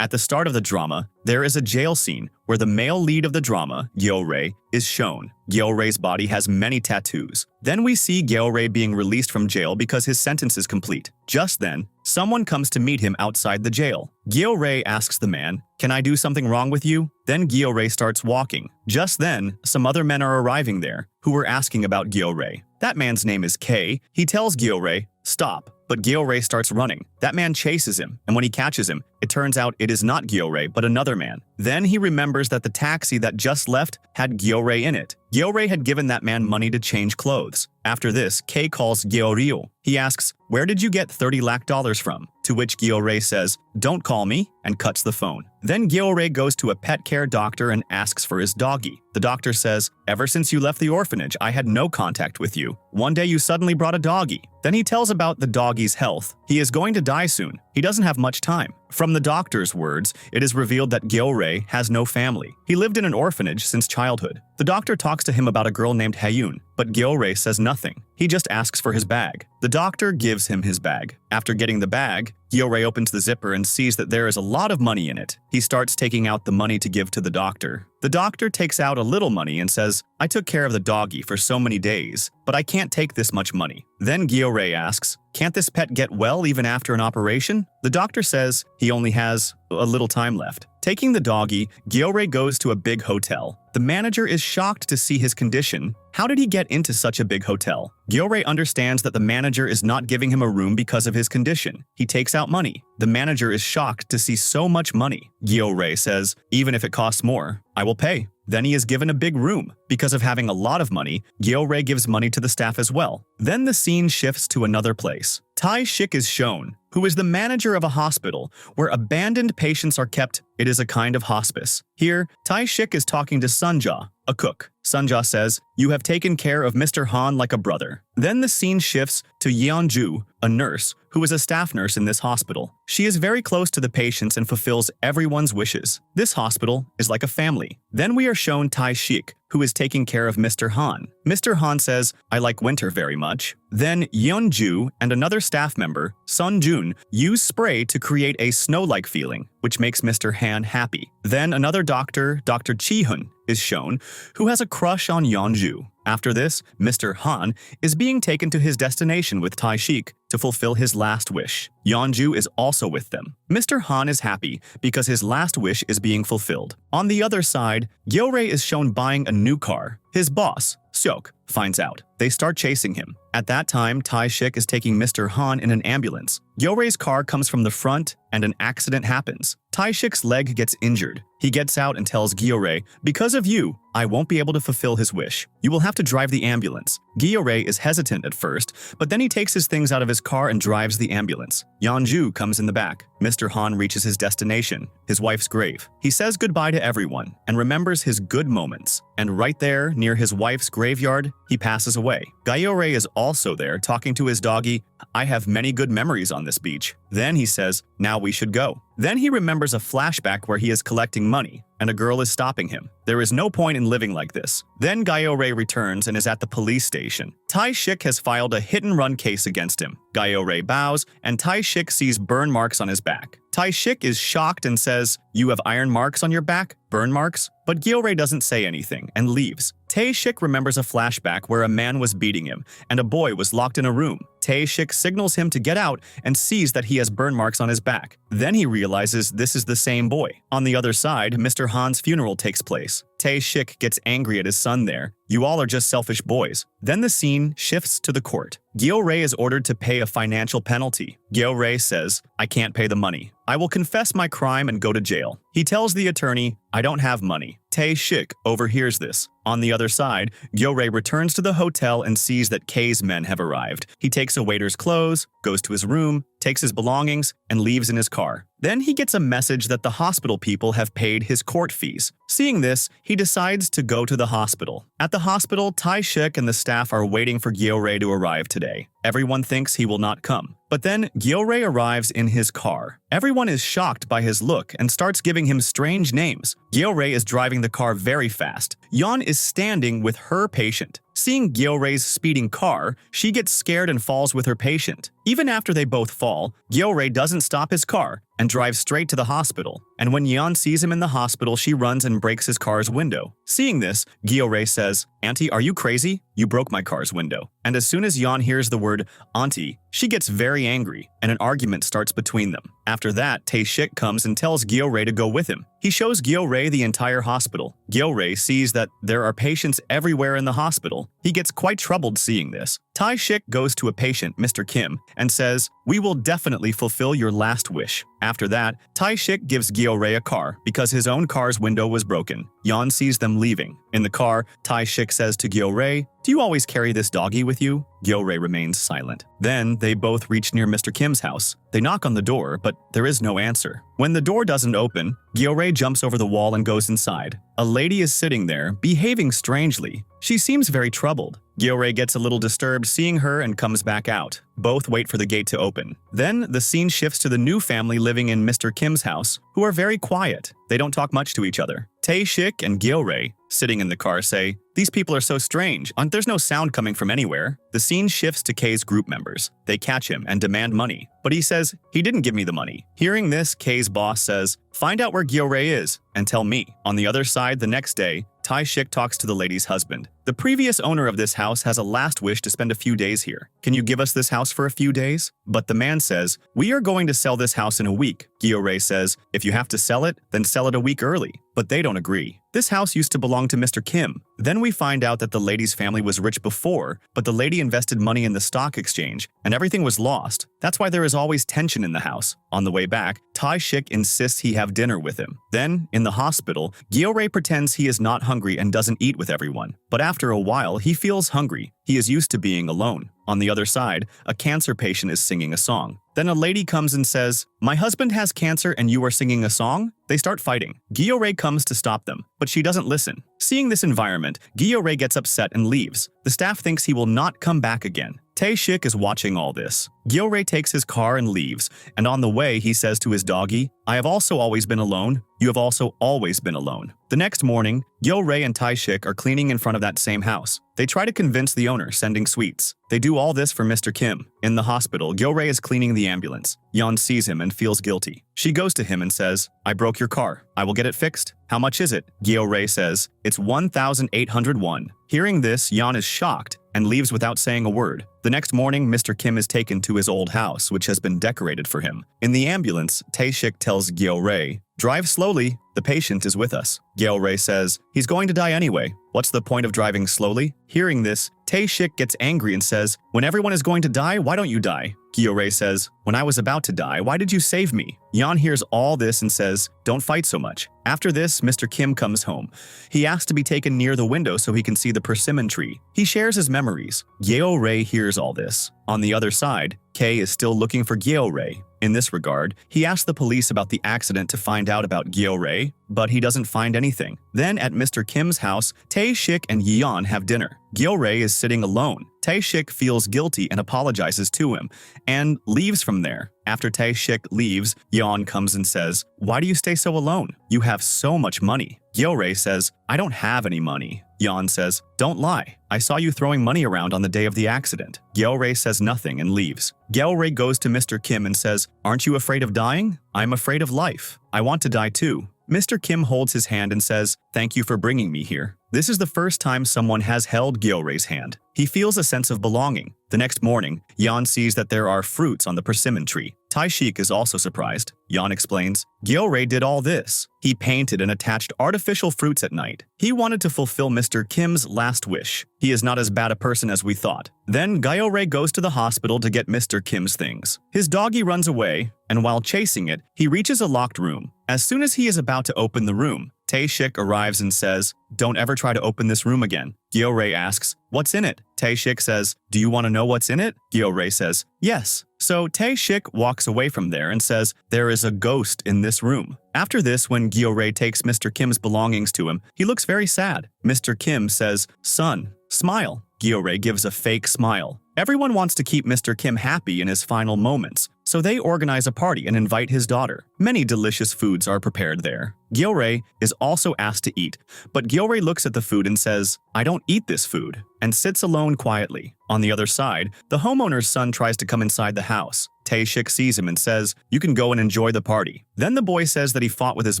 At the start of the drama, there is a jail scene where the male lead of the drama, Gyeore, is shown. Gyeore's body has many tattoos. Then we see Gyeore being released from jail because his sentence is complete. Just then, someone comes to meet him outside the jail. Gyeore asks the man, "Can I do something wrong with you?" Then Gyeore starts walking. Just then, some other men are arriving there, who were asking about Gyeore. That man's name is K. He tells Gyeore, "Stop." But Gyeore starts running. That man chases him, and when he catches him, it turns out it is not Gyeore, but another man. Then he remembers that the taxi that just left had Gyeore in it. Gyeore had given that man money to change clothes. After this, Kei calls Gyeoryu. He asks, "Where did you get $30 lakh from?" To which Gyeore says, "Don't call me," and cuts the phone. Then Gyeore goes to a pet care doctor and asks for his doggy. The doctor says, "Ever since you left the orphanage, I had no contact with you. One day you suddenly brought a doggy." Then he tells about the doggy's health. He is going to die soon. He doesn't have much time. From the doctor's words, it is revealed that Gyeore has no family. He lived in an orphanage since childhood. The doctor talks to him about a girl named Hayun, but Gyeore says nothing. He just asks for his bag. The doctor gives him his bag. After getting the bag, Gyeore opens the zipper and sees that there is a lot of money in it. He starts taking out the money to give to the doctor. The doctor takes out a little money and says, "I took care of the doggy for so many days, but I can't take this much money." Then Gyeore asks, "Can't this pet get well even after an operation?" The doctor says he only has a little time left. Taking the doggy, Gyeore goes to a big hotel. The manager is shocked to see his condition. How did he get into such a big hotel? Gyeore understands that the manager is not giving him a room because of his condition. He takes out money. The manager is shocked to see so much money. Gyeore says, "Even if it costs more, I will pay." Then he is given a big room. Because of having a lot of money, Gyeore gives money to the staff as well. Then the scene shifts to another place. Tae-shik is shown, who is the manager of a hospital where abandoned patients are kept. It is a kind of hospice. Here, Tae-shik is talking to Sunja, a cook. Sunja says, "You have taken care of Mr. Han like a brother." Then the scene shifts to Yeonju, a nurse, who is a staff nurse in this hospital. She is very close to the patients and fulfills everyone's wishes. This hospital is like a family. Then we are shown Tae-shik, who is taking care of Mr. Han. Mr. Han says, "I like winter very much." Then Yeonju and another staff member, Sunjun, use spray to create a snow-like feeling, which makes Mr. Han happy. Then another doctor, Dr. Chihun, is shown, who has a crush on Yeonju. After this, Mr. Han is being taken to his destination with Tae-shik to fulfill his last wish. Yeonju is also with them. Mr. Han is happy because his last wish is being fulfilled. On the other side, Gyeore is shown buying a new car. His boss, Seok, finds out. They start chasing him. At that time, Tae-shik is taking Mr. Han in an ambulance. Gyore's car comes from the front and an accident happens. Tae-shik's leg gets injured. He gets out and tells Gyeore, "Because of you, I won't be able to fulfill his wish. You will have to drive the ambulance." Gyeore is hesitant at first, but then he takes his things out of his car and drives the ambulance. Yeonju comes in the back. Mr. Han reaches his destination, his wife's grave. He says goodbye to everyone and remembers his good moments. And right there, near his wife's graveyard, he passes away. Gyeore is also there talking to his doggy. "I have many good memories on this beach." Then he says, "Now we should go." Then he remembers a flashback where he is collecting money, and a girl is stopping him. There is no point in living like this. Then Gyeore returns and is at the police station. Tae-shik has filed a hit-and-run case against him. Gyeore bows, and Tae-shik sees burn marks on his back. Tae-shik is shocked and says, "You have iron marks on your back? Burn marks?" But Gyeore doesn't say anything and leaves. Tae-shik remembers a flashback where a man was beating him and a boy was locked in a room. Tae-shik signals him to get out and sees that he has burn marks on his back. Then he realizes this is the same boy. On the other side, Mr. Han's funeral takes place. Tae-shik gets angry at his son there. "You all are just selfish boys." Then the scene shifts to the court. Gyeore is ordered to pay a financial penalty. Gyeore says, "I can't pay the money. I will confess my crime and go to jail." He tells the attorney, "I don't have money." Tae-shik overhears this. On the other side, Gyeore returns to the hotel and sees that K's men have arrived. He takes a waiter's clothes, goes to his room, takes his belongings, and leaves in his car. Then he gets a message that the hospital people have paid his court fees. Seeing this, he decides to go to the hospital. At the hospital, Tae-shik and the staff are waiting for Gyeore to arrive today. Everyone thinks he will not come. But then Gyeore arrives in his car. Everyone is shocked by his look and starts giving him strange names. Gyeore is driving the car very fast. Yeon is standing with her patient. Seeing Gyeore's speeding car, she gets scared and falls with her patient. Even after they both fall, Gyeore doesn't stop his car and drives straight to the hospital. And when Yeon sees him in the hospital, she runs and breaks his car's window. Seeing this, Gyeore says, "Auntie, are you crazy? You broke my car's window." And as soon as Yeon hears the word auntie, she gets very angry, and an argument starts between them. After that, Tae-shik comes and tells Gyeore to go with him. He shows Gyeore the entire hospital. Gyeore sees that there are patients everywhere in the hospital. He gets quite troubled seeing this. Tae-shik goes to a patient, Mr. Kim, and says, "We will definitely fulfill your last wish." After that, Tae-shik gives Gyeore a car because his own car's window was broken. Yeon sees them leaving. In the car, Tae-shik says to Gyeore, "Do you always carry this doggy with you?" Gyeore remains silent. Then they both reach near Mr. Kim's house. They knock on the door, but there is no answer. When the door doesn't open, Gyeore jumps over the wall and goes inside. A lady is sitting there, behaving strangely. She seems very troubled. Gyeore gets a little disturbed seeing her and comes back out. Both wait for the gate to open. Then the scene shifts to the new family living in Mr. Kim's house, who are very quiet. They don't talk much to each other. Tae-shik and Gyeore, sitting in the car, say, "These people are so strange. There's no sound coming from anywhere." The scene shifts to K's group members. They catch him and demand money, but he says, "He didn't give me the money." Hearing this, K's boss says, "Find out where Gyeore is and tell me." On the other side, the next day, Tae-shik talks to the lady's husband. "The previous owner of this house has a last wish to spend a few days here. Can you give us this house for a few days?" But the man says, "We are going to sell this house in a week." Gyeore says, "If you have to sell it, then sell it a week early." But they don't agree. This house used to belong to Mr. Kim. Then we find out that the lady's family was rich before, but the lady invested money in the stock exchange, and everything was lost. That's why there is always tension in the house. On the way back, Tae-shik insists he have dinner with him. Then, in the hospital, Gyeore pretends he is not hungry and doesn't eat with everyone. But after a while, he feels hungry. He is used to being alone. On the other side, a cancer patient is singing a song. Then a lady comes and says, "My husband has cancer and you are singing a song?" They start fighting. Gyeore comes to stop them, but she doesn't listen. Seeing this environment, Gyeore gets upset and leaves. The staff thinks he will not come back again. Tae-shik is watching all this. Gyeore takes his car and leaves, and on the way he says to his doggy, "I have also always been alone. You have also always been alone." The next morning, Gyeore and Tae-shik are cleaning in front of that same house. They try to convince the owner, sending sweets. They do all this for Mr. Kim. In the hospital, Gyeore is cleaning the ambulance. Yeon sees him and feels guilty. She goes to him and says, "I broke your car. I will get it fixed. How much is it?" Gyeore says, "It's 1,801. Hearing this, Yeon is shocked and leaves without saying a word. The next morning, Mr. Kim is taken to his old house, which has been decorated for him. In the ambulance, Tae-shik tells Gyeore, "Drive slowly. The patient is with us." Gyeore says, "He's going to die anyway. What's the point of driving slowly?" Hearing this, Tae-shik gets angry and says, "When everyone is going to die, why don't you die?" Gyeore says, "When I was about to die, why did you save me?" Yeon hears all this and says, "Don't fight so much." After this, Mr. Kim comes home. He asks to be taken near the window so he can see the persimmon tree. He shares his memories. Gyeore hears all this. On the other side, K is still looking for Gyeore. In this regard, he asks the police about the accident to find out about Gyeore, but he doesn't find anything. Then at Mr. Kim's house, Tae-shik and Yeon have dinner. Gyeore is sitting alone. Tae-shik feels guilty and apologizes to him, and leaves from there. After Tae-shik leaves, Yeon comes and says, "Why do you stay so alone? You have so much money." Gyeore says, "I don't have any money." Yeon says, "Don't lie. I saw you throwing money around on the day of the accident." Gyeore says nothing and leaves. Gyeore goes to Mr. Kim and says, "Aren't you afraid of dying? I'm afraid of life. I want to die too." Mr. Kim holds his hand and says, "Thank you for bringing me here." This is the first time someone has held Gyeore's hand. He feels a sense of belonging. The next morning, Yeon sees that there are fruits on the persimmon tree. Tae-shik is also surprised. Yeon explains, "Gyeore did all this. He painted and attached artificial fruits at night. He wanted to fulfill Mr. Kim's last wish. He is not as bad a person as we thought." Then Gyeore goes to the hospital to get Mr. Kim's things. His doggy runs away, and while chasing it, he reaches a locked room. As soon as he is about to open the room, Tae-shik arrives and says, "Don't ever try to open this room again." Gyeore asks, "What's in it?" Tae-shik says, "Do you want to know what's in it?" Gyeore says, "Yes." So Tae-shik walks away from there and says, "There is a ghost in this room." After this, when Gyeore takes Mr. Kim's belongings to him, he looks very sad. Mr. Kim says, "Son, smile." Gyeore gives a fake smile. Everyone wants to keep Mr. Kim happy in his final moments, so they organize a party and invite his daughter. Many delicious foods are prepared there. Gyeore is also asked to eat, but Gyeore looks at the food and says, "I don't eat this food," and sits alone quietly. On the other side, the homeowner's son tries to come inside the house. Tae-shik sees him and says, "You can go and enjoy the party." Then the boy says that he fought with his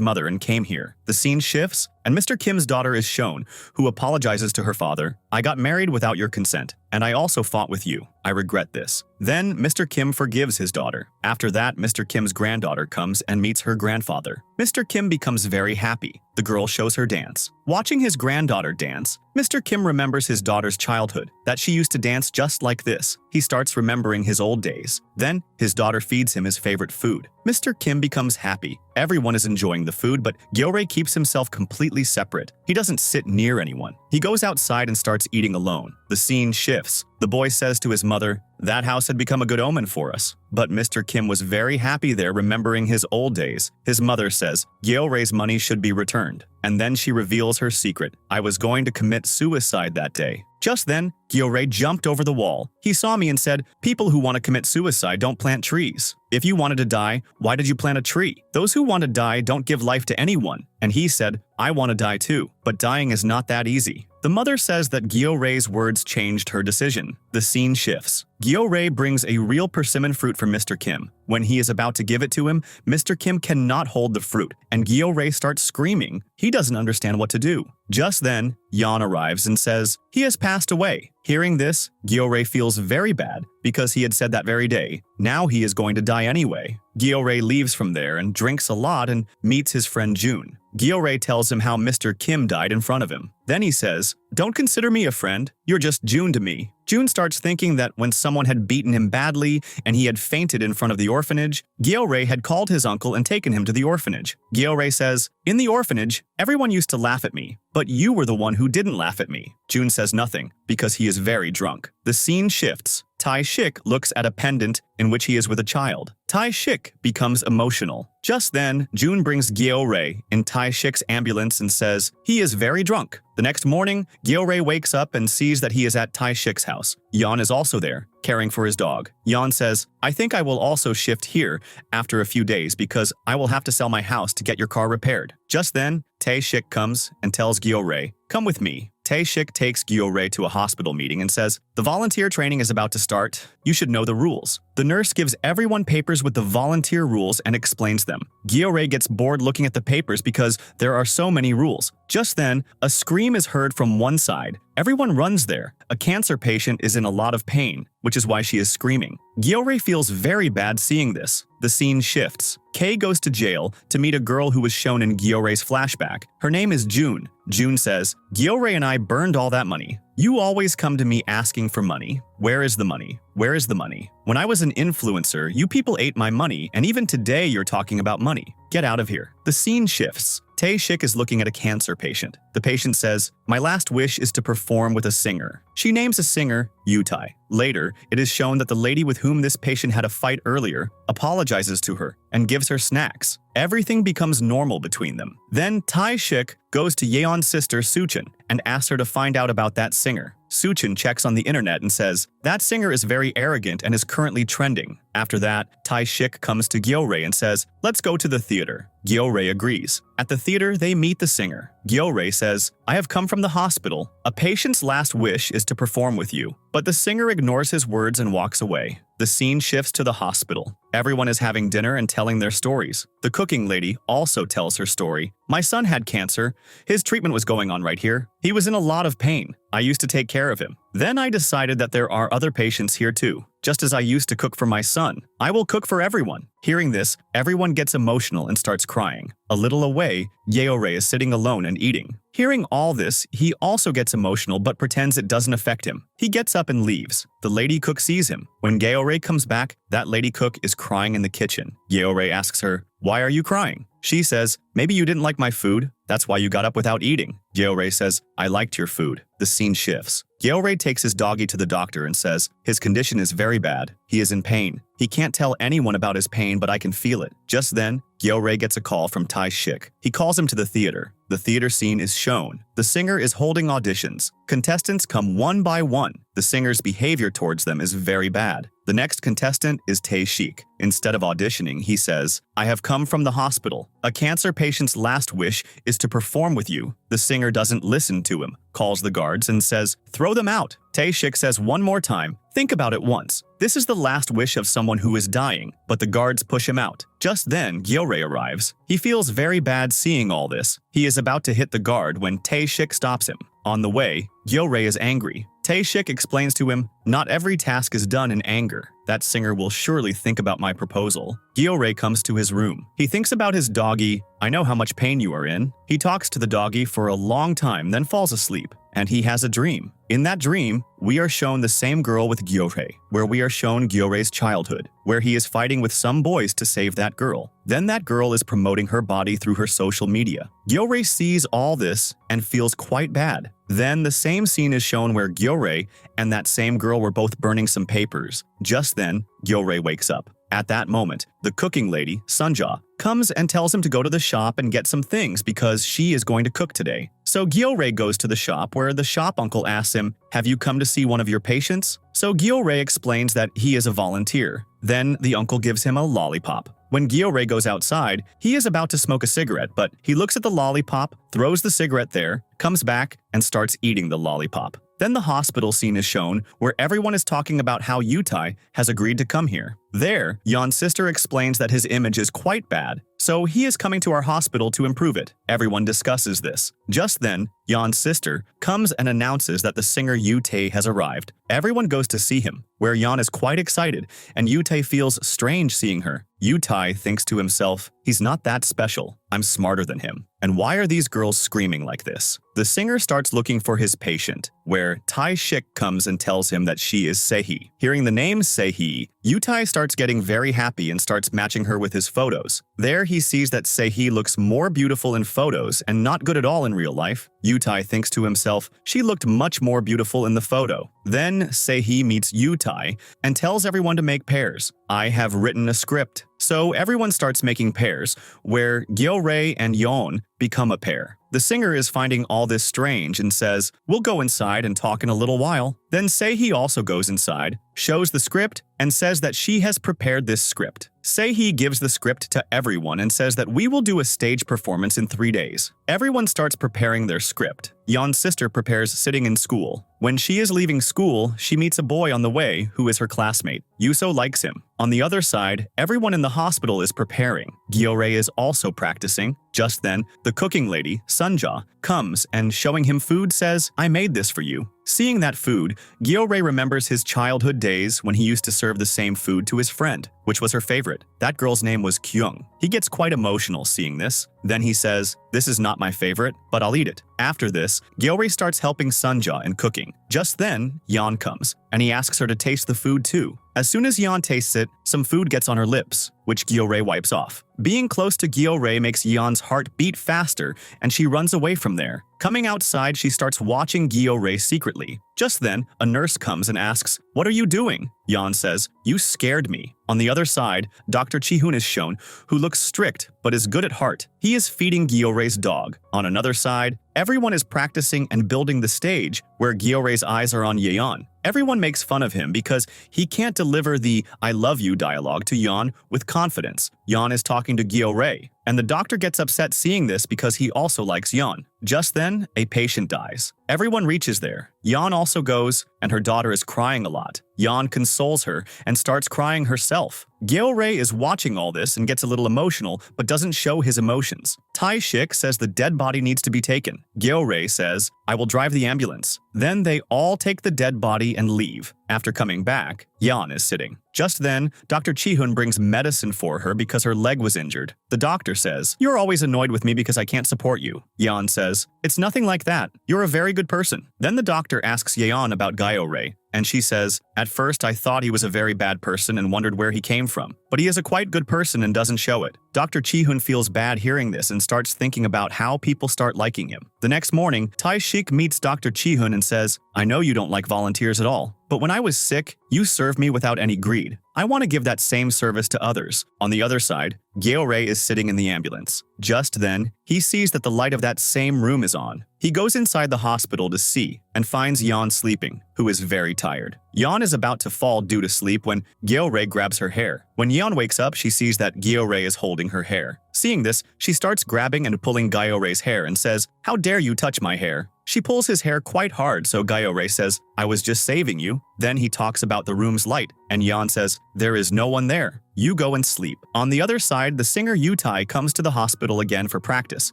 mother and came here. The scene shifts, and Mr. Kim's daughter is shown, who apologizes to her father. "I got married without your consent, and I also fought with you. I regret this." Then Mr. Kim forgives his daughter. After that, Mr. Kim's granddaughter comes and meets her grandfather. Mr. Kim becomes very happy. The girl shows her dance. Watching his granddaughter dance, Mr. Kim remembers his daughter's childhood, that she used to dance just like this. He starts remembering his old days. Then, his daughter feeds him his favorite food. Mr. Kim becomes happy. Everyone is enjoying the food, but Gyeore keeps himself completely separate. He doesn't sit near anyone. He goes outside and starts eating alone. The scene shifts. The boy says to his mother, "That house had become a good omen for us." But Mr. Kim was very happy there, remembering his old days. His mother says, "Gyeore's money should be returned." And then she reveals her secret. "I was going to commit suicide that day." Just then, Gyeore jumped over the wall. He saw me and said, "People who want to commit suicide don't plant trees. If you wanted to die, why did you plant a tree? Those who want to die don't give life to anyone." And he said, "I want to die too, but dying is not that easy." The mother says that Gyeore's words changed her decision. The scene shifts. Gyeore brings a real persimmon fruit for Mr. Kim. When he is about to give it to him, Mr. Kim cannot hold the fruit, and Gyeore starts screaming. He doesn't understand what to do. Just then, Yeon arrives and says, "He has passed away." Hearing this, Gyeore feels very bad because he had said that very day, now he is going to die anyway. Gyeore leaves from there and drinks a lot and meets his friend June. Gyeore tells him how Mr. Kim died in front of him. Then he says, "Don't consider me a friend, you're just June to me." June starts thinking that when someone had beaten him badly and he had fainted in front of the orphanage, Gyeore had called his uncle and taken him to the orphanage. Gyeore says, "In the orphanage, everyone used to laugh at me, but you were the one who didn't laugh at me." June says nothing because he is very drunk. The scene shifts. Tae-shik looks at a pendant in which he is with a child. Tae-shik becomes emotional. Just then, June brings Gyeore in Tae-shik's ambulance and says, "He is very drunk." The next morning, Gyeore wakes up and sees that he is at Tae-shik's house. Yeon is also there, caring for his dog. Yeon says, "I think I will also shift here after a few days because I will have to sell my house to get your car repaired." Just then, Tae-shik comes and tells Gyeore, "Come with me." Tae-shik takes Gyeore to a hospital meeting and says, "The volunteer training is about to start. You should know the rules." The nurse gives everyone papers with the volunteer rules and explains them. Gyeore gets bored looking at the papers because there are so many rules. Just then, a scream is heard from one side. Everyone runs there. A cancer patient is in a lot of pain, which is why she is screaming. Gyeore feels very bad seeing this. The scene shifts. Kay goes to jail to meet a girl who was shown in Gyore's flashback. Her name is June. June says, "Gyeore and I burned all that money. You always come to me asking for money. Where is the money? Where is the money? When I was an influencer, you people ate my money, and even today you're talking about money. Get out of here." The scene shifts. Tae-shik is looking at a cancer patient. The patient says, "My last wish is to perform with a singer." She names a singer Yutai. Later, it is shown that the lady with whom this patient had a fight earlier apologizes to her and gives her snacks. Everything becomes normal between them. Then Tae-shik goes to Yeon's sister Suchin and asks her to find out about that singer. Suchin checks on the internet and says, "That singer is very arrogant and is currently trending." After that, Tae-shik comes to Gyeore and says, "Let's go to the theater." Gyeore agrees. At the theater, they meet the singer. Gyeore says, "I have come from the hospital. A patient's last wish is to perform with you." But the singer ignores his words and walks away. The scene shifts to the hospital. Everyone is having dinner and telling their stories. The cooking lady also tells her story. "My son had cancer. His treatment was going on right here. He was in a lot of pain. I used to take care of him. Then I decided that there are other patients here too. Just as I used to cook for my son, I will cook for everyone." Hearing this, everyone gets emotional and starts crying. A little away, Gyeore is sitting alone and eating. Hearing all this, he also gets emotional but pretends it doesn't affect him. He gets up and leaves. The lady cook sees him. When Gyeore comes back, that lady cook is crying in the kitchen. Gyeore asks her, "Why are you crying?" She says, "Maybe you didn't like my food. That's why you got up without eating." Gyeore says, "I liked your food." The scene shifts. Gyeore takes his doggy to the doctor and says, "His condition is very bad. He is in pain. He can't tell anyone about his pain, but I can feel it." Just then, Gyeore gets a call from Tae-shik. He calls him to the theater. The theater scene is shown. The singer is holding auditions. Contestants come one by one. The singer's behavior towards them is very bad. The next contestant is Tae-shik. Instead of auditioning, he says, "I have come from the hospital. A cancer patient's last wish is to perform with you." The singer doesn't listen to him, calls the guards and says, "Throw them out." Tae-shik says one more time, "Think about it once. This is the last wish of someone who is dying," but the guards push him out. Just then, Gyeore arrives. He feels very bad seeing all this. He is about to hit the guard when Tae-shik stops him. On the way, Gyeore is angry. Tae-shik explains to him, "Not every task is done in anger. That singer will surely think about my proposal." Gyeore comes to his room. He thinks about his doggy. "I know how much pain you are in." He talks to the doggy for a long time, then falls asleep. And he has a dream. In that dream, we are shown the same girl with Gyeore, where we are shown Gyore's childhood, where he is fighting with some boys to save that girl. Then that girl is promoting her body through her social media. Gyeore sees all this and feels quite bad. Then the same scene is shown where Gyeore and that same girl were both burning some papers. Just then, Gyeore wakes up. At that moment, the cooking lady, Sunja, comes and tells him to go to the shop and get some things because she is going to cook today. So Gyeore goes to the shop where the shop uncle asks him, "Have you come to see one of your patients?" So Gyeore explains that he is a volunteer. Then the uncle gives him a lollipop. When Gyeore goes outside, he is about to smoke a cigarette, but he looks at the lollipop, throws the cigarette there, comes back, and starts eating the lollipop. Then the hospital scene is shown where everyone is talking about how Yutai has agreed to come here. There, Yeon's sister explains that his image is quite bad, so he is coming to our hospital to improve it. Everyone discusses this. Just then, Yeon's sister comes and announces that the singer Yoo-tae has arrived. Everyone goes to see him, where Yeon is quite excited, and Yoo-tae feels strange seeing her. Yoo-tae thinks to himself, "He's not that special. I'm smarter than him. And why are these girls screaming like this?" The singer starts looking for his patient, where Tae-shik comes and tells him that she is Sehi. Hearing the name Sehi, Yoo-tae starts getting very happy and starts matching her with his photos. There he sees that Sehi looks more beautiful in photos and not good at all in real life. Yoo-tae thinks to himself, she looked much more beautiful in the photo. Then Sehi meets Yoo-tae and tells everyone to make pairs. "I have written a script." So everyone starts making pairs, where Gyeore and Yeon become a pair. The singer is finding all this strange and says, "We'll go inside and talk in a little while." Then Sehi also goes inside, shows the script, and says that she has prepared this script. Sehi gives the script to everyone and says that we will do a stage performance in 3 days. Everyone starts preparing their script. Yeon's sister prepares sitting in school. When she is leaving school, she meets a boy on the way who is her classmate. Yuso likes him. On the other side, everyone in the hospital is preparing. Gyeore is also practicing. Just then, the cooking lady, Sunja, comes and showing him food says, "I made this for you." Seeing that food, Gyeore remembers his childhood days when he used to serve the same food to his friend, which was her favorite. That girl's name was Kyung. He gets quite emotional seeing this. Then he says, "This is not my favorite, but I'll eat it." After this, Gyeore starts helping Sunja in cooking. Just then, Yeon comes, and he asks her to taste the food too. As soon as Yeon tastes it, some food gets on her lips, which Gyeore wipes off. Being close to Gyeore makes Yeon's heart beat faster, and she runs away from there. Coming outside, she starts watching Gyeore secretly. Just then, a nurse comes and asks, "What are you doing?" Yeon says, "You scared me." On the other side, Dr. Chi-hoon is shown, who looks strict but is good at heart. He is feeding Gyore's dog. On another side, everyone is practicing and building the stage, where Gyore's eyes are on Yeon. Everyone makes fun of him because he can't deliver the "I love you" dialogue to Yeon with confidence. Yeon is talking to Gyeore, and the doctor gets upset seeing this because he also likes Yeon. Just then, a patient dies. Everyone reaches there. Yeon also goes, and her daughter is crying a lot. Yeon consoles her and starts crying herself. Gyeore is watching all this and gets a little emotional but doesn't show his emotions. Tae-shik says the dead body needs to be taken. Gyeore says, "I will drive the ambulance." Then they all take the dead body and leave. After coming back, Yeon is sitting. Just then, Dr. Chi-hoon brings medicine for her because her leg was injured. The doctor says, "You're always annoyed with me because I can't support you." Yeon says, "It's nothing like that. You're a very good person." Then the doctor asks Yeon about Gyeore, and she says, "At first I thought he was a very bad person and wondered where he came from, but he is a quite good person and doesn't show it." Dr. Chi-hoon feels bad hearing this and starts thinking about how people start liking him. The next morning, Tae-shik meets Dr. Chi-hoon and says, "I know you don't like volunteers at all, but when I was sick, you served me without any greed. I want to give that same service to others. On the other side, Gyeore is sitting in the ambulance. Just then, he sees that the light of that same room is on. He goes inside the hospital to see and finds Yeon sleeping, who is very tired. Yeon is about to fall due to sleep when Gyeore grabs her hair. When Yeon wakes up, she sees that Gyeore is holding her hair. Seeing this, she starts grabbing and pulling Gyeore's hair and says, "How dare you touch my hair?" She pulls his hair quite hard, so Gyeore says, "I was just saving you." Then he talks about the room's light, and Yeon says, "There is no one there. You go and sleep." On the other side, the singer Yutai comes to the hospital again for practice,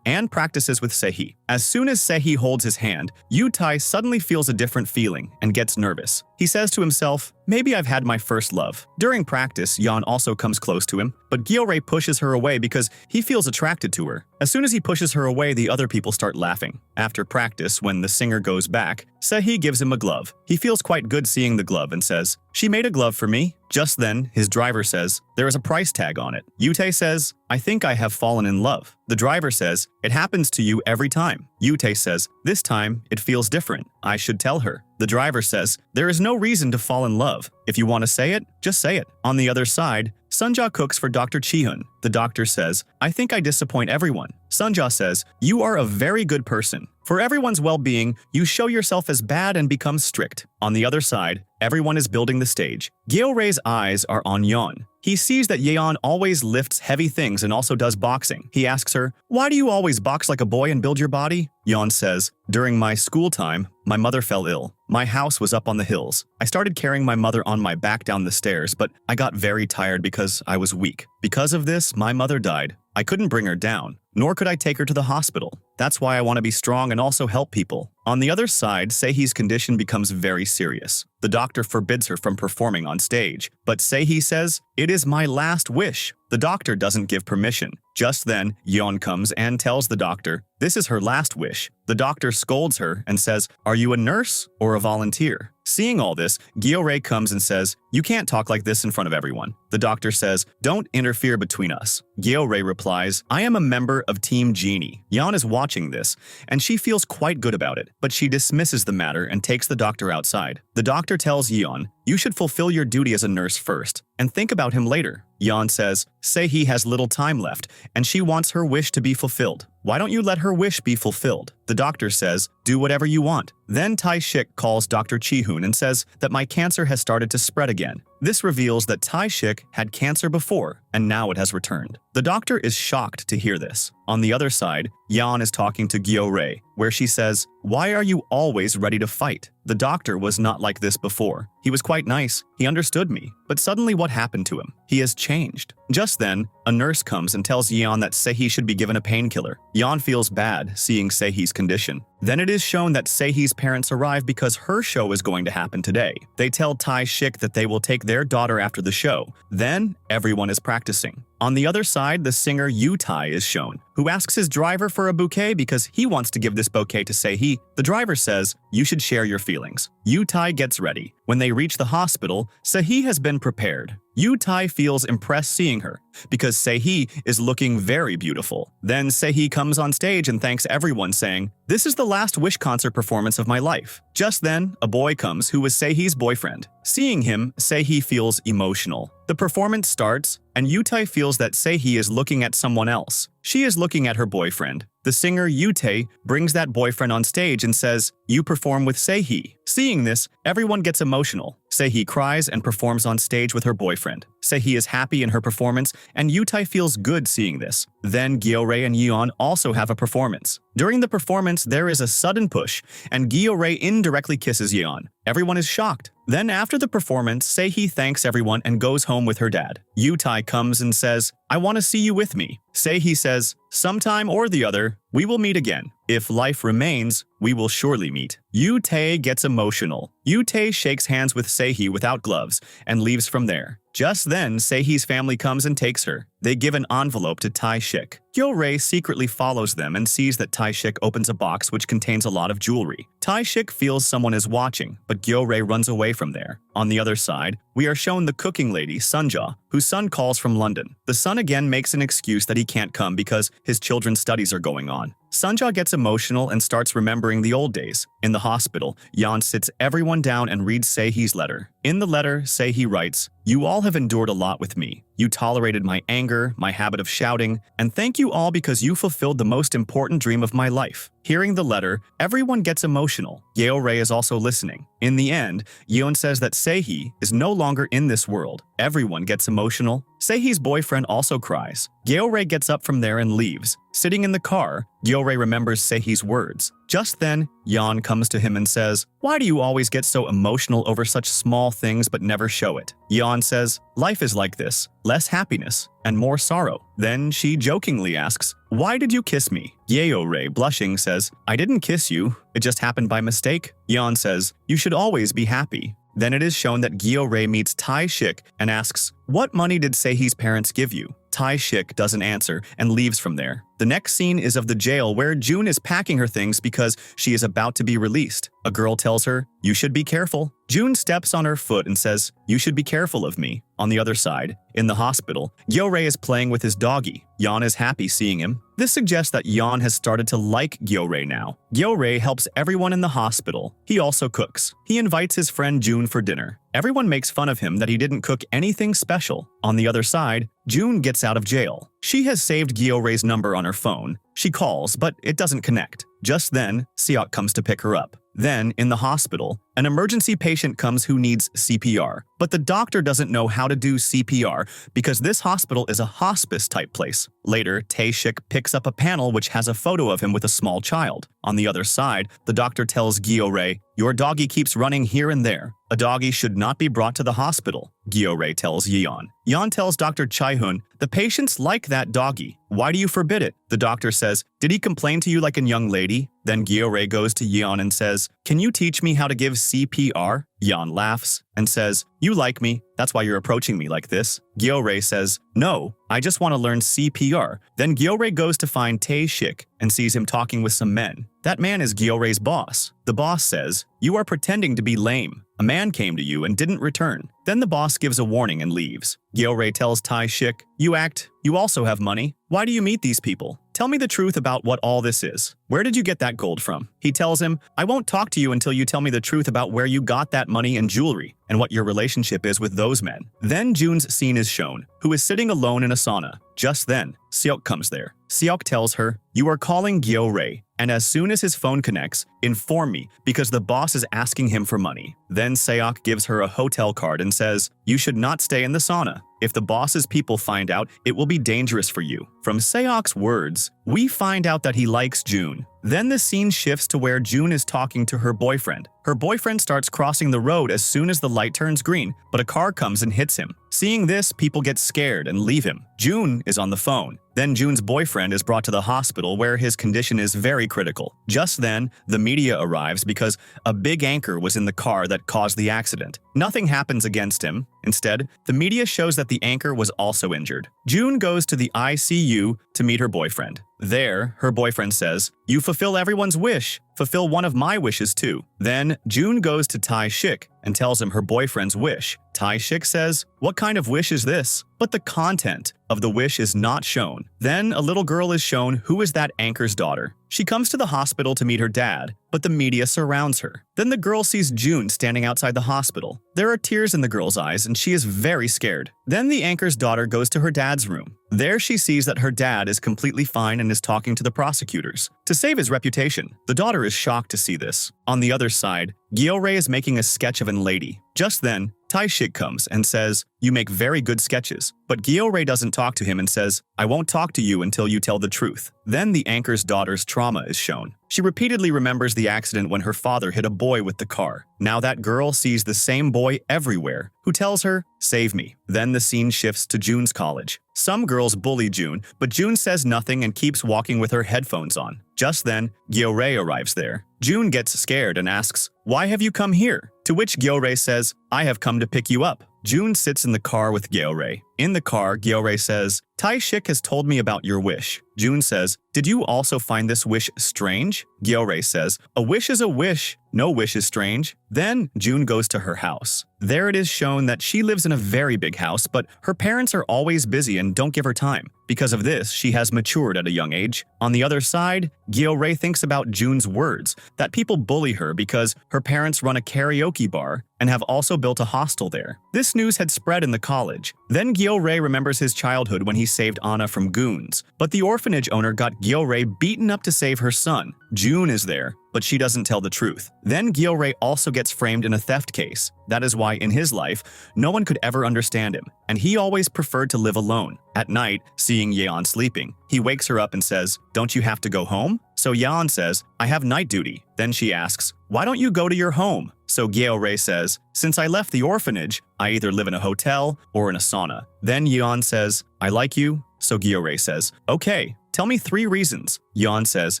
and practices with Sehee. As soon as Sehee holds his hand, Yutai suddenly feels a different feeling and gets nervous. He says to himself, "Maybe I've had my first love." During practice, Yeon also comes close to him, but Gyeore pushes her away because he feels attracted to her. As soon as he pushes her away, the other people start laughing. After practice, when the singer goes back, Sehee gives him a glove. He feels quite good seeing the glove and says, "She made a glove for me." Just then, his driver says, "There is a price tag on it." Yute says, "I think I have fallen in love." The driver says, "It happens to you every time." Yute says, "This time, it feels different. I should tell her." The driver says, "There is no reason to fall in love. If you want to say it, just say it." On the other side, Sunja cooks for Dr. Chihun. The doctor says, "I think I disappoint everyone." Sunja says, "You are a very good person. For everyone's well-being, you show yourself as bad and become strict." On the other side, everyone is building the stage. Gyeore's eyes are on Yeon. He sees that Yeon always lifts heavy things and also does boxing. He asks her, "Why do you always box like a boy and build your body?" Yeon says, "During my school time, my mother fell ill. My house was up on the hills. I started carrying my mother on my back down the stairs, but I got very tired because I was weak. Because of this, my mother died. I couldn't bring her down, nor could I take her to the hospital. That's why I want to be strong and also help people." On the other side, Sehee's condition becomes very serious. The doctor forbids her from performing on stage, but Sehee says, "It is my last wish." The doctor doesn't give permission. Just then, Yeon comes and tells the doctor, this is her last wish. The doctor scolds her and says, "Are you a nurse or a volunteer?" Seeing all this, Gyeore comes and says, "You can't talk like this in front of everyone." The doctor says, "Don't interfere between us." Gyeore replies, "I am a member of Team Genie." Yeon is watching this, and she feels quite good about it, but she dismisses the matter and takes the doctor outside. The doctor tells Yeon, "You should fulfill your duty as a nurse first, and think about him later." Yeon says, Sehee has little time left, and she wants her wish to be fulfilled. Why don't you let her wish be fulfilled? The doctor says, "Do whatever you want." Then Tae-shik calls Dr. Chihun and says that my cancer has started to spread again. This reveals that Tae-shik had cancer before, and now it has returned. The doctor is shocked to hear this. On the other side, Yeon is talking to Gyeore, where she says, "Why are you always ready to fight?" The doctor was not like this before. He was quite nice. He understood me. But suddenly what happened to him? He has changed. Just then, a nurse comes and tells Yeon that Sehee should be given a painkiller. Yeon feels bad seeing Sehee's condition. Then it is shown that Sehee's parents arrive because her show is going to happen today. They tell Tae-shik that they will take their daughter after the show. Then, everyone is practicing. On the other side, the singer Yutai is shown, who asks his driver for a bouquet because he wants to give this bouquet to Sehee. The driver says, "You should share your feelings." Yutai gets ready. When they reach the hospital, Sehee has been prepared. Yutai feels impressed seeing her, because Sehee is looking very beautiful. Then Sehee comes on stage and thanks everyone, saying, "This is the last Wish concert performance of my life." Just then, a boy comes who was Sehee's boyfriend. Seeing him, Sehee feels emotional. The performance starts, and Yutai feels that Sehee is looking at someone else. She is looking at her boyfriend. The singer Yutai brings that boyfriend on stage and says, "You perform with Sehee." Seeing this, everyone gets emotional. Sehee cries and performs on stage with her boyfriend. Sehee is happy in her performance, and Yutai feels good seeing this. Then Gyeore and Yeon also have a performance. During the performance, there is a sudden push, and Gyeore indirectly kisses Yeon. Everyone is shocked. Then after the performance, Sehee thanks everyone and goes home with her dad. Yutai comes and says, "I want to see you with me." Sehee says, "Sometime or the other, we will meet again. If life remains, we will surely meet." Yutai gets emotional. Yutai shakes hands with Sehee without gloves and leaves from there. Just then, Sehee's family comes and takes her. They give an envelope to Tae-shik. Gyeore secretly follows them and sees that Tae-shik opens a box which contains a lot of jewelry. Tae-shik feels someone is watching, but Gyeore runs away from there. On the other side, we are shown the cooking lady, Sunja, whose son calls from London. The son again makes an excuse that he can't come because his children's studies are going on. Sunja gets emotional and starts remembering the old days. In the hospital, Yeon sits everyone down and reads Sehi's letter. In the letter, Sehi writes, "You all have endured a lot with me. You tolerated my anger, my habit of shouting, and thank you all because you fulfilled the most important dream of my life." Hearing the letter, everyone gets emotional. Yeore is also listening. In the end, Yeon says that Sehi is no longer in this world. Everyone gets emotional. Sehi's boyfriend also cries. Yeore gets up from there and leaves. Sitting in the car, Yeore remembers Sehi's words. Just then, Yeon comes to him and says, "Why do you always get so emotional over such small things but never show it?" Yeon says, "Life is like this, less happiness and more sorrow." Then she jokingly asks, "Why did you kiss me?" Yeore, blushing, says, "I didn't kiss you, it just happened by mistake." Yeon says, "You should always be happy." Then it is shown that Yeore meets Tae-shik and asks, "What money did Sehi's parents give you?" Tae-shik doesn't answer and leaves from there. The next scene is of the jail where June is packing her things because she is about to be released. A girl tells her, "You should be careful." June steps on her foot and says, "You should be careful of me." On the other side, in the hospital, Yeore is playing with his doggy. Yeon is happy seeing him. This suggests that Yeon has started to like Yeore now. Yeore helps everyone in the hospital. He also cooks. He invites his friend June for dinner. Everyone makes fun of him that he didn't cook anything special. On the other side, June gets out of jail. She has saved Yeore's number on her phone. She calls, but it doesn't connect. Just then, Seok comes to pick her up. Then, in the hospital, an emergency patient comes who needs CPR, but the doctor doesn't know how to do CPR because this hospital is a hospice-type place. Later, Tae-shik picks up a panel which has a photo of him with a small child. On the other side, the doctor tells Yeore, "Your doggy keeps running here and there. A doggy should not be brought to the hospital." Yeore tells Yeon. Yeon tells Dr. Chae-hoon, "The patients like that doggy. Why do you forbid it?" The doctor says, "Did he complain to you like a young lady?" Then Yeore goes to Yeon and says, "Can you teach me how to give CPR?" Yeon laughs and says, "You like me, that's why you're approaching me like this." Yeore says, "No, I just want to learn CPR." Then Yeore goes to find Tae-shik and sees him talking with some men. That man is Gyore's boss. The boss says, "You are pretending to be lame. A man came to you and didn't return." Then the boss gives a warning and leaves. Yeore tells Tae-shik, "You also have money. Why do you meet these people? Tell me the truth about what all this is. Where did you get that gold from?" He tells him, "I won't talk to you until you tell me the truth about where you got that money and jewelry, and what your relationship is with those men." Then June's scene is shown, who is sitting alone in a sauna. Just then, Seok comes there. Seok tells her, "You are calling Yeore, and as soon as his phone connects, inform me because the boss is asking him for money." Then Seok gives her a hotel card and says, "You should not stay in the sauna. If the boss's people find out, it will be dangerous for you." From Seok's words, we find out that he likes June. Then the scene shifts to where June is talking to her boyfriend. Her boyfriend starts crossing the road as soon as the light turns green, but a car comes and hits him. Seeing this, people get scared and leave him. June is on the phone. Then June's boyfriend is brought to the hospital where his condition is very critical. Just then, the media arrives because a big anchor was in the car that caused the accident. Nothing happens against him. Instead, the media shows that the anchor was also injured. June goes to the ICU to meet her boyfriend. There, her boyfriend says, "You fulfill everyone's wish. Fulfill one of my wishes too." Then, June goes to Tae-shik and tells him her boyfriend's wish. Tae-shik says, "What kind of wish is this?" But the content of the wish is not shown. Then a little girl is shown who is that anchor's daughter. She comes to the hospital to meet her dad, but the media surrounds her. Then the girl sees June standing outside the hospital. There are tears in the girl's eyes and she is very scared. Then the anchor's daughter goes to her dad's room. There she sees that her dad is completely fine and is talking to the prosecutors. To save his reputation, the daughter is shocked to see this. On the other side, Yeore is making a sketch of an lady. Just then, Tae-shik comes and says, "You make very good sketches." But Yeore doesn't talk to him and says, "I won't talk to you until you tell the truth." Then the anchor's daughter's trauma is shown. She repeatedly remembers the accident when her father hit a boy with the car. Now that girl sees the same boy everywhere, who tells her, "Save me." Then the scene shifts to June's college. Some girls bully June, but June says nothing and keeps walking with her headphones on. Just then, Yeore arrives there. June gets scared and asks, "Why have you come here?" To which Yeore says, "I have come to pick you up." June sits in the car with Yeore. In the car, Gyeore says, Tae-shik has told me about your wish. Jun says, did you also find this wish strange? Gyeore says, a wish is a wish. No wish is strange. Then Jun goes to her house. There it is shown that she lives in a very big house, but her parents are always busy and don't give her time. Because of this, she has matured at a young age. On the other side, Gyeore thinks about Jun's words, that people bully her because her parents run a karaoke bar and have also built a hostel there. This news had spread in the college. Then Gyeore remembers his childhood when he saved Anna from goons. But the orphanage owner got Gyeore beaten up to save her son. Jun is there, but she doesn't tell the truth. Then Gyeore also gets framed in a theft case. That is why in his life, no one could ever understand him, and he always preferred to live alone. At night, seeing Yeon sleeping, he wakes her up and says, don't you have to go home? So Yeon says, I have night duty. Then she asks, why don't you go to your home? So Gyeore says, since I left the orphanage, I either live in a hotel or in a sauna. Then Yeon says, I like you. So Gyeore says, okay, tell me 3 reasons. Yeon says,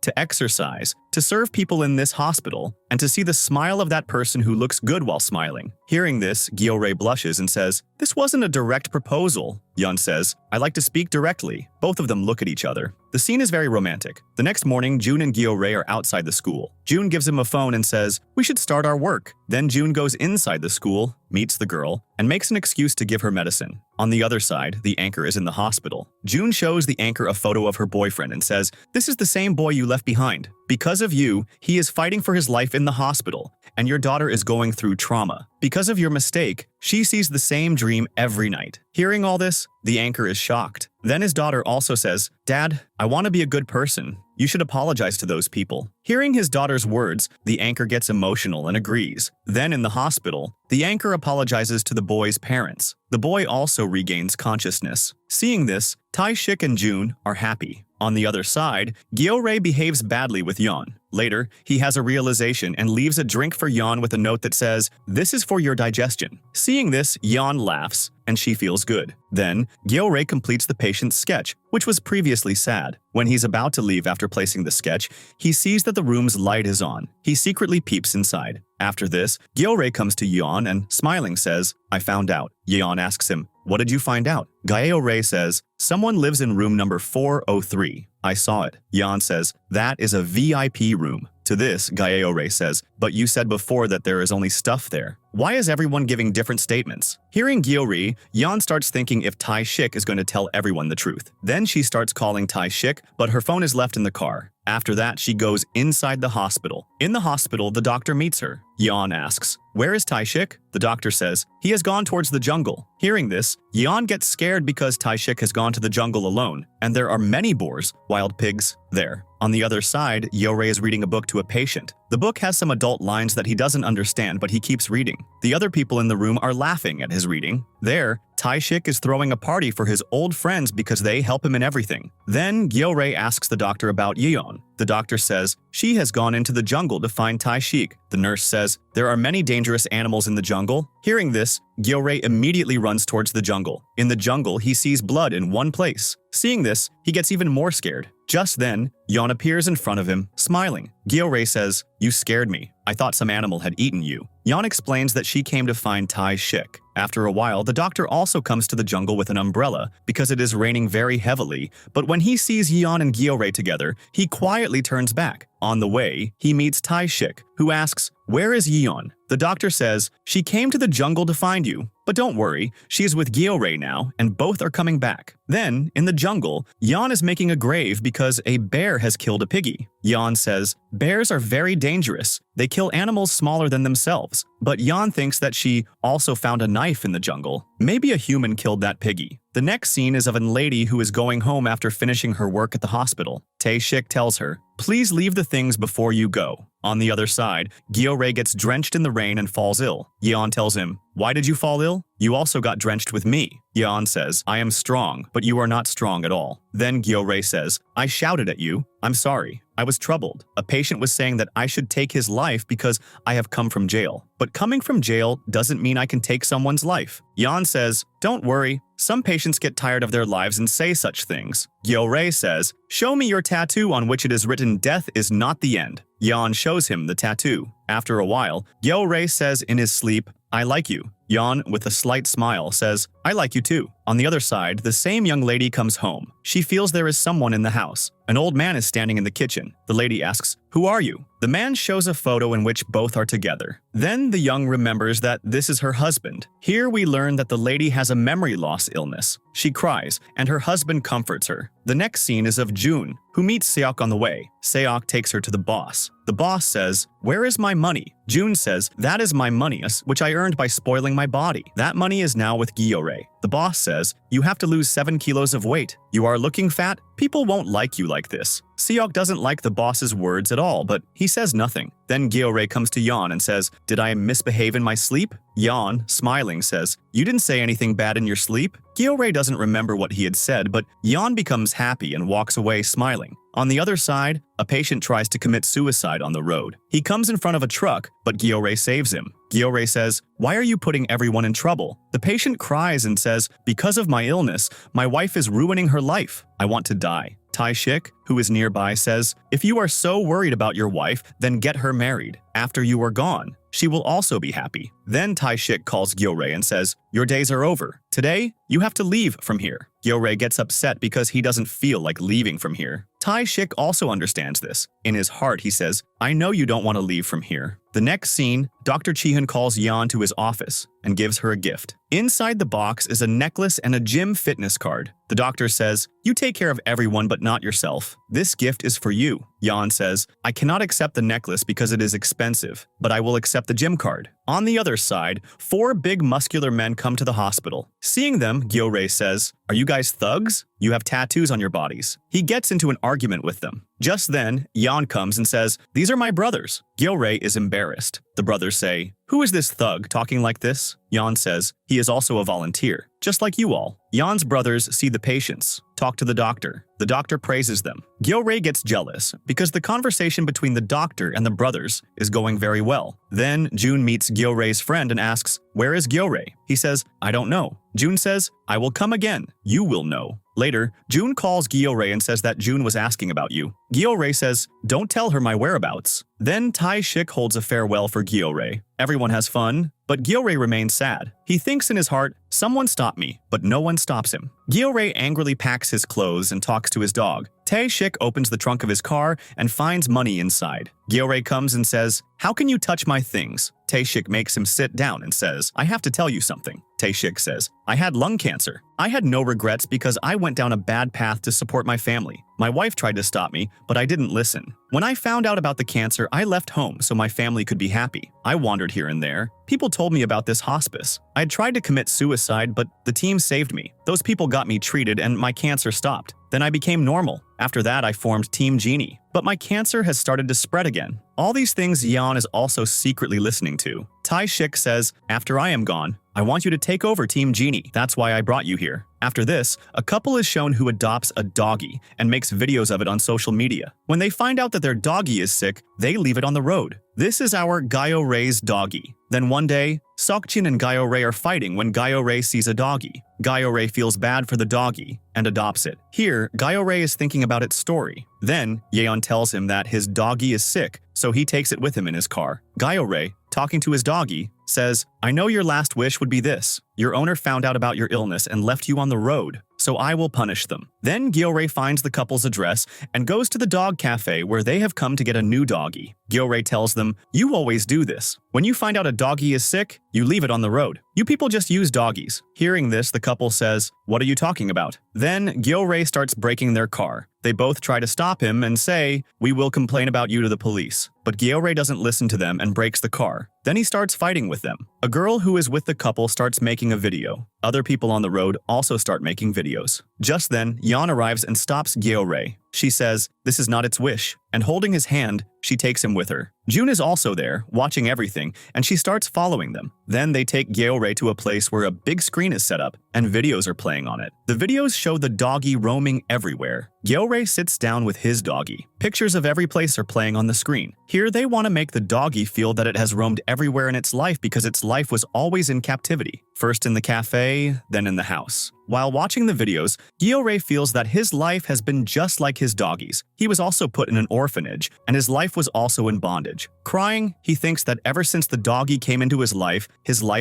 to exercise, to serve people in this hospital, and to see the smile of that person who looks good while smiling. Hearing this, Gyeore blushes and says, this wasn't a direct proposal. Yeon says, I like to speak directly. Both of them look at each other. The scene is very romantic. The next morning, Jun and Gyeore are outside the school. Jun gives him a phone and says, we should start our work. Then Jun goes inside the school, meets the girl, and makes an excuse to give her medicine. On the other side, the anchor is in the hospital. Jun shows the anchor a photo of her boyfriend and says, this is the same boy you left behind. Because of you, he is fighting for his life in the hospital, and your daughter is going through trauma. Because of your mistake, she sees the same dream every night. Hearing all this, the anchor is shocked. Then his daughter also says, Dad, I want to be a good person. You should apologize to those people. Hearing his daughter's words, the anchor gets emotional and agrees. Then in the hospital, the anchor apologizes to the boy's parents. The boy also regains consciousness. Seeing this, Tae-shik and Jun are happy. On the other side, Gyeore behaves badly with Yeon. Later, he has a realization and leaves a drink for Yeon with a note that says, this is for your digestion. Seeing this, Yeon laughs, and she feels good. Then, Gyeore completes the patient's sketch, which was previously sad. When he's about to leave after placing the sketch, he sees that the room's light is on. He secretly peeps inside. After this, Gyeore comes to Yeon and, smiling, says, I found out. Yeon asks him, what did you find out? Gyeore says, someone lives in room number 403. I saw it. Yeon says, that is a VIP room. To this, Gyeore says, but you said before that there is only stuff there. Why is everyone giving different statements? Hearing Gyeore, Yeon starts thinking if Tae-shik is going to tell everyone the truth. Then she starts calling Tae-shik, but her phone is left in the car. After that, she goes inside the hospital. In the hospital, the doctor meets her. Yeon asks, where is Tae-shik? The doctor says, he has gone towards the jungle. Hearing this, Yeon gets scared because Tae-shik has gone to the jungle alone, and there are many boars, wild pigs, there. On the other side, Gyeore is reading a book to a patient. The book has some adult lines that he doesn't understand, but he keeps reading. The other people in the room are laughing at his reading. There, Tae-shik is throwing a party for his old friends because they help him in everything. Then Gyeore asks the doctor about Yeon. The doctor says, she has gone into the jungle to find Tae-shik. The nurse says, there are many dangerous animals in the jungle. Hearing this, Gyeore immediately runs towards the jungle. In the jungle, he sees blood in one place. Seeing this, he gets even more scared. Just then, Yeon appears in front of him, smiling. Gyeore says, you scared me. I thought some animal had eaten you. Yeon explains that she came to find Tae-shik. After a while, the doctor also comes to the jungle with an umbrella because it is raining very heavily, but when he sees Yeon and Gyeore together, he quietly turns back. On the way, he meets Tae-shik, who asks, where is Yeon? The doctor says, she came to the jungle to find you. But don't worry, she is with Gyeore now, and both are coming back. Then, in the jungle, Yeon is making a grave because a bear has killed a piggy. Yeon says, bears are very dangerous. They kill animals smaller than themselves. But Yeon thinks that she also found a knife in the jungle. Maybe a human killed that piggy. The next scene is of a lady who is going home after finishing her work at the hospital. Tae-shik tells her, please leave the things before you go. On the other side, Gyeore gets drenched in the rain and falls ill. Yeon tells him, why did you fall ill? You also got drenched with me. Yeon says, I am strong, but you are not strong at all. Then Gyeore says, I shouted at you. I'm sorry. I was troubled. A patient was saying that I should take his life because I have come from jail. But coming from jail doesn't mean I can take someone's life. Yeon says, don't worry. Some patients get tired of their lives and say such things. Gyeore says, show me your tattoo on which it is written death is not the end. Yeon shows him the tattoo. After a while, Gyeore says in his sleep, I like you. Yeon, with a slight smile, says, I like you too. On the other side, the same young lady comes home. She feels there is someone in the house. An old man is standing in the kitchen. The lady asks, Who are you? The man shows a photo in which both are together. Then the young remembers that this is her husband. Here we learn that the lady has a memory loss illness. She cries, and her husband comforts her. The next scene is of June, who meets Seok on the way. Seok takes her to the boss. The boss says, Where is my money? June says, That is my money, which I earned by spoiling my body. That money is now with Gyeore. The boss says, You have to lose 7 kilos of weight. You are looking fat? People won't like you like this. Seok doesn't like the boss's words at all, but he says nothing. Then Gyeore comes to Yeon and says, Did I misbehave in my sleep? Yeon, smiling, says, You didn't say anything bad in your sleep? Gyeore doesn't remember what he had said, but Yeon becomes happy and walks away smiling. On the other side, a patient tries to commit suicide on the road. He comes in front of a truck, but Gyeore saves him. Gyeore says, Why are you putting everyone in trouble? The patient cries and says, Because of my illness, my wife is ruining her life. I want to die. Tae-shik, who is nearby, says, If you are so worried about your wife, then get her married. After you are gone, she will also be happy. Then Tae-shik calls Gyeore and says, Your days are over. Today, you have to leave from here. Gyeore gets upset because he doesn't feel like leaving from here. Tae-shik also understands this. In his heart, he says, I know you don't want to leave from here. The next scene, Dr. Chihyun calls Yeon to his office and gives her a gift. Inside the box is a necklace and a gym fitness card. The doctor says, You take care of everyone but not yourself. This gift is for you. Yeon says, I cannot accept the necklace because it is expensive, but I will accept the gym card. On the other side, 4 big muscular men come to the hospital. Seeing them, Gyeore says, Are you guys thugs? You have tattoos on your bodies. He gets into an argument with them. Just then, Yeon comes and says, These are my brothers. Gyeore is embarrassed. The brothers say, Who is this thug talking like this? Yeon says, He is also a volunteer, just like you all. Yeon's brothers see the patients, talk to the doctor. The doctor praises them. Gyeore gets jealous because the conversation between the doctor and the brothers is going very well. Then June meets Gyore's friend and asks, Where is Gyeore? He says, I don't know. June says, I will come again. You will know. Later, June calls Gyeore and says that June was asking about you. Gyeore says, Don't tell her my whereabouts. Then Tae-shik holds a farewell for Gyeore. Everyone has fun, but Gyeore remains sad. He thinks in his heart, Someone stop me, but no one stops him. Gyeore angrily packs his clothes and talks to his dog. Tae-shik opens the trunk of his car and finds money inside. Gyeore comes and says, How can you touch my things? Tae-shik makes him sit down and says, I have to tell you something. Tae-shik says, I had lung cancer. I had no regrets because I went down a bad path to support my family. My wife tried to stop me, but I didn't listen. When I found out about the cancer, I left home so my family could be happy. I wandered here and there. People told me about this hospice. I had tried to commit suicide, but the team saved me. Those people got me treated and my cancer stopped. Then I became normal. After that, I formed Team Genie. But my cancer has started to spread again. All these things Yeon is also secretly listening to. Tae-shik says, After I am gone, I want you to take over Team Genie. That's why I brought you here. After this, a couple is shown who adopts a doggy and makes videos of it on social media. When they find out that their doggy is sick, they leave it on the road. This is our Gyeore's doggy. Then one day, Seokjin and Gyeore are fighting when Gyeore sees a doggy. Gyeore feels bad for the doggy and adopts it. Here, Gyeore is thinking about its story. Then, Yeon tells him that his doggy is sick, so he takes it with him in his car. Gyeore, talking to his doggy, says, I know your last wish would be this. Your owner found out about your illness and left you on the road, so I will punish them. Then Gyeore finds the couple's address and goes to the dog cafe where they have come to get a new doggy. Gyeore tells them, You always do this. When you find out a doggy is sick, you leave it on the road. You people just use doggies. Hearing this, the couple says, What are you talking about? Then Gyeore starts braking their car. They both try to stop him and say, We will complain about you to the police. But Gyeore doesn't listen to them and brakes the car. Then he starts fighting with them. A girl who is with the couple starts making a video. Other people on the road also start making videos. Just then, Yeon arrives and stops Gyeore. She says, This is not its wish, and holding his hand, she takes him with her. June is also there, watching everything, and she starts following them. Then they take Gyeore to a place where a big screen is set up, and videos are playing on it. The videos show the doggy roaming everywhere. Gyeore sits down with his doggy. Pictures of every place are playing on the screen. Here they want to make the doggy feel that it has roamed everywhere in its life because its life was always in captivity. First in the cafe, then in the house. While watching the videos, Gyeore feels that his life has been just like his doggy's. He was also put in an orphanage, and his life was also in bondage. fridge. Crying, he thinks that ever since the doggy came into his life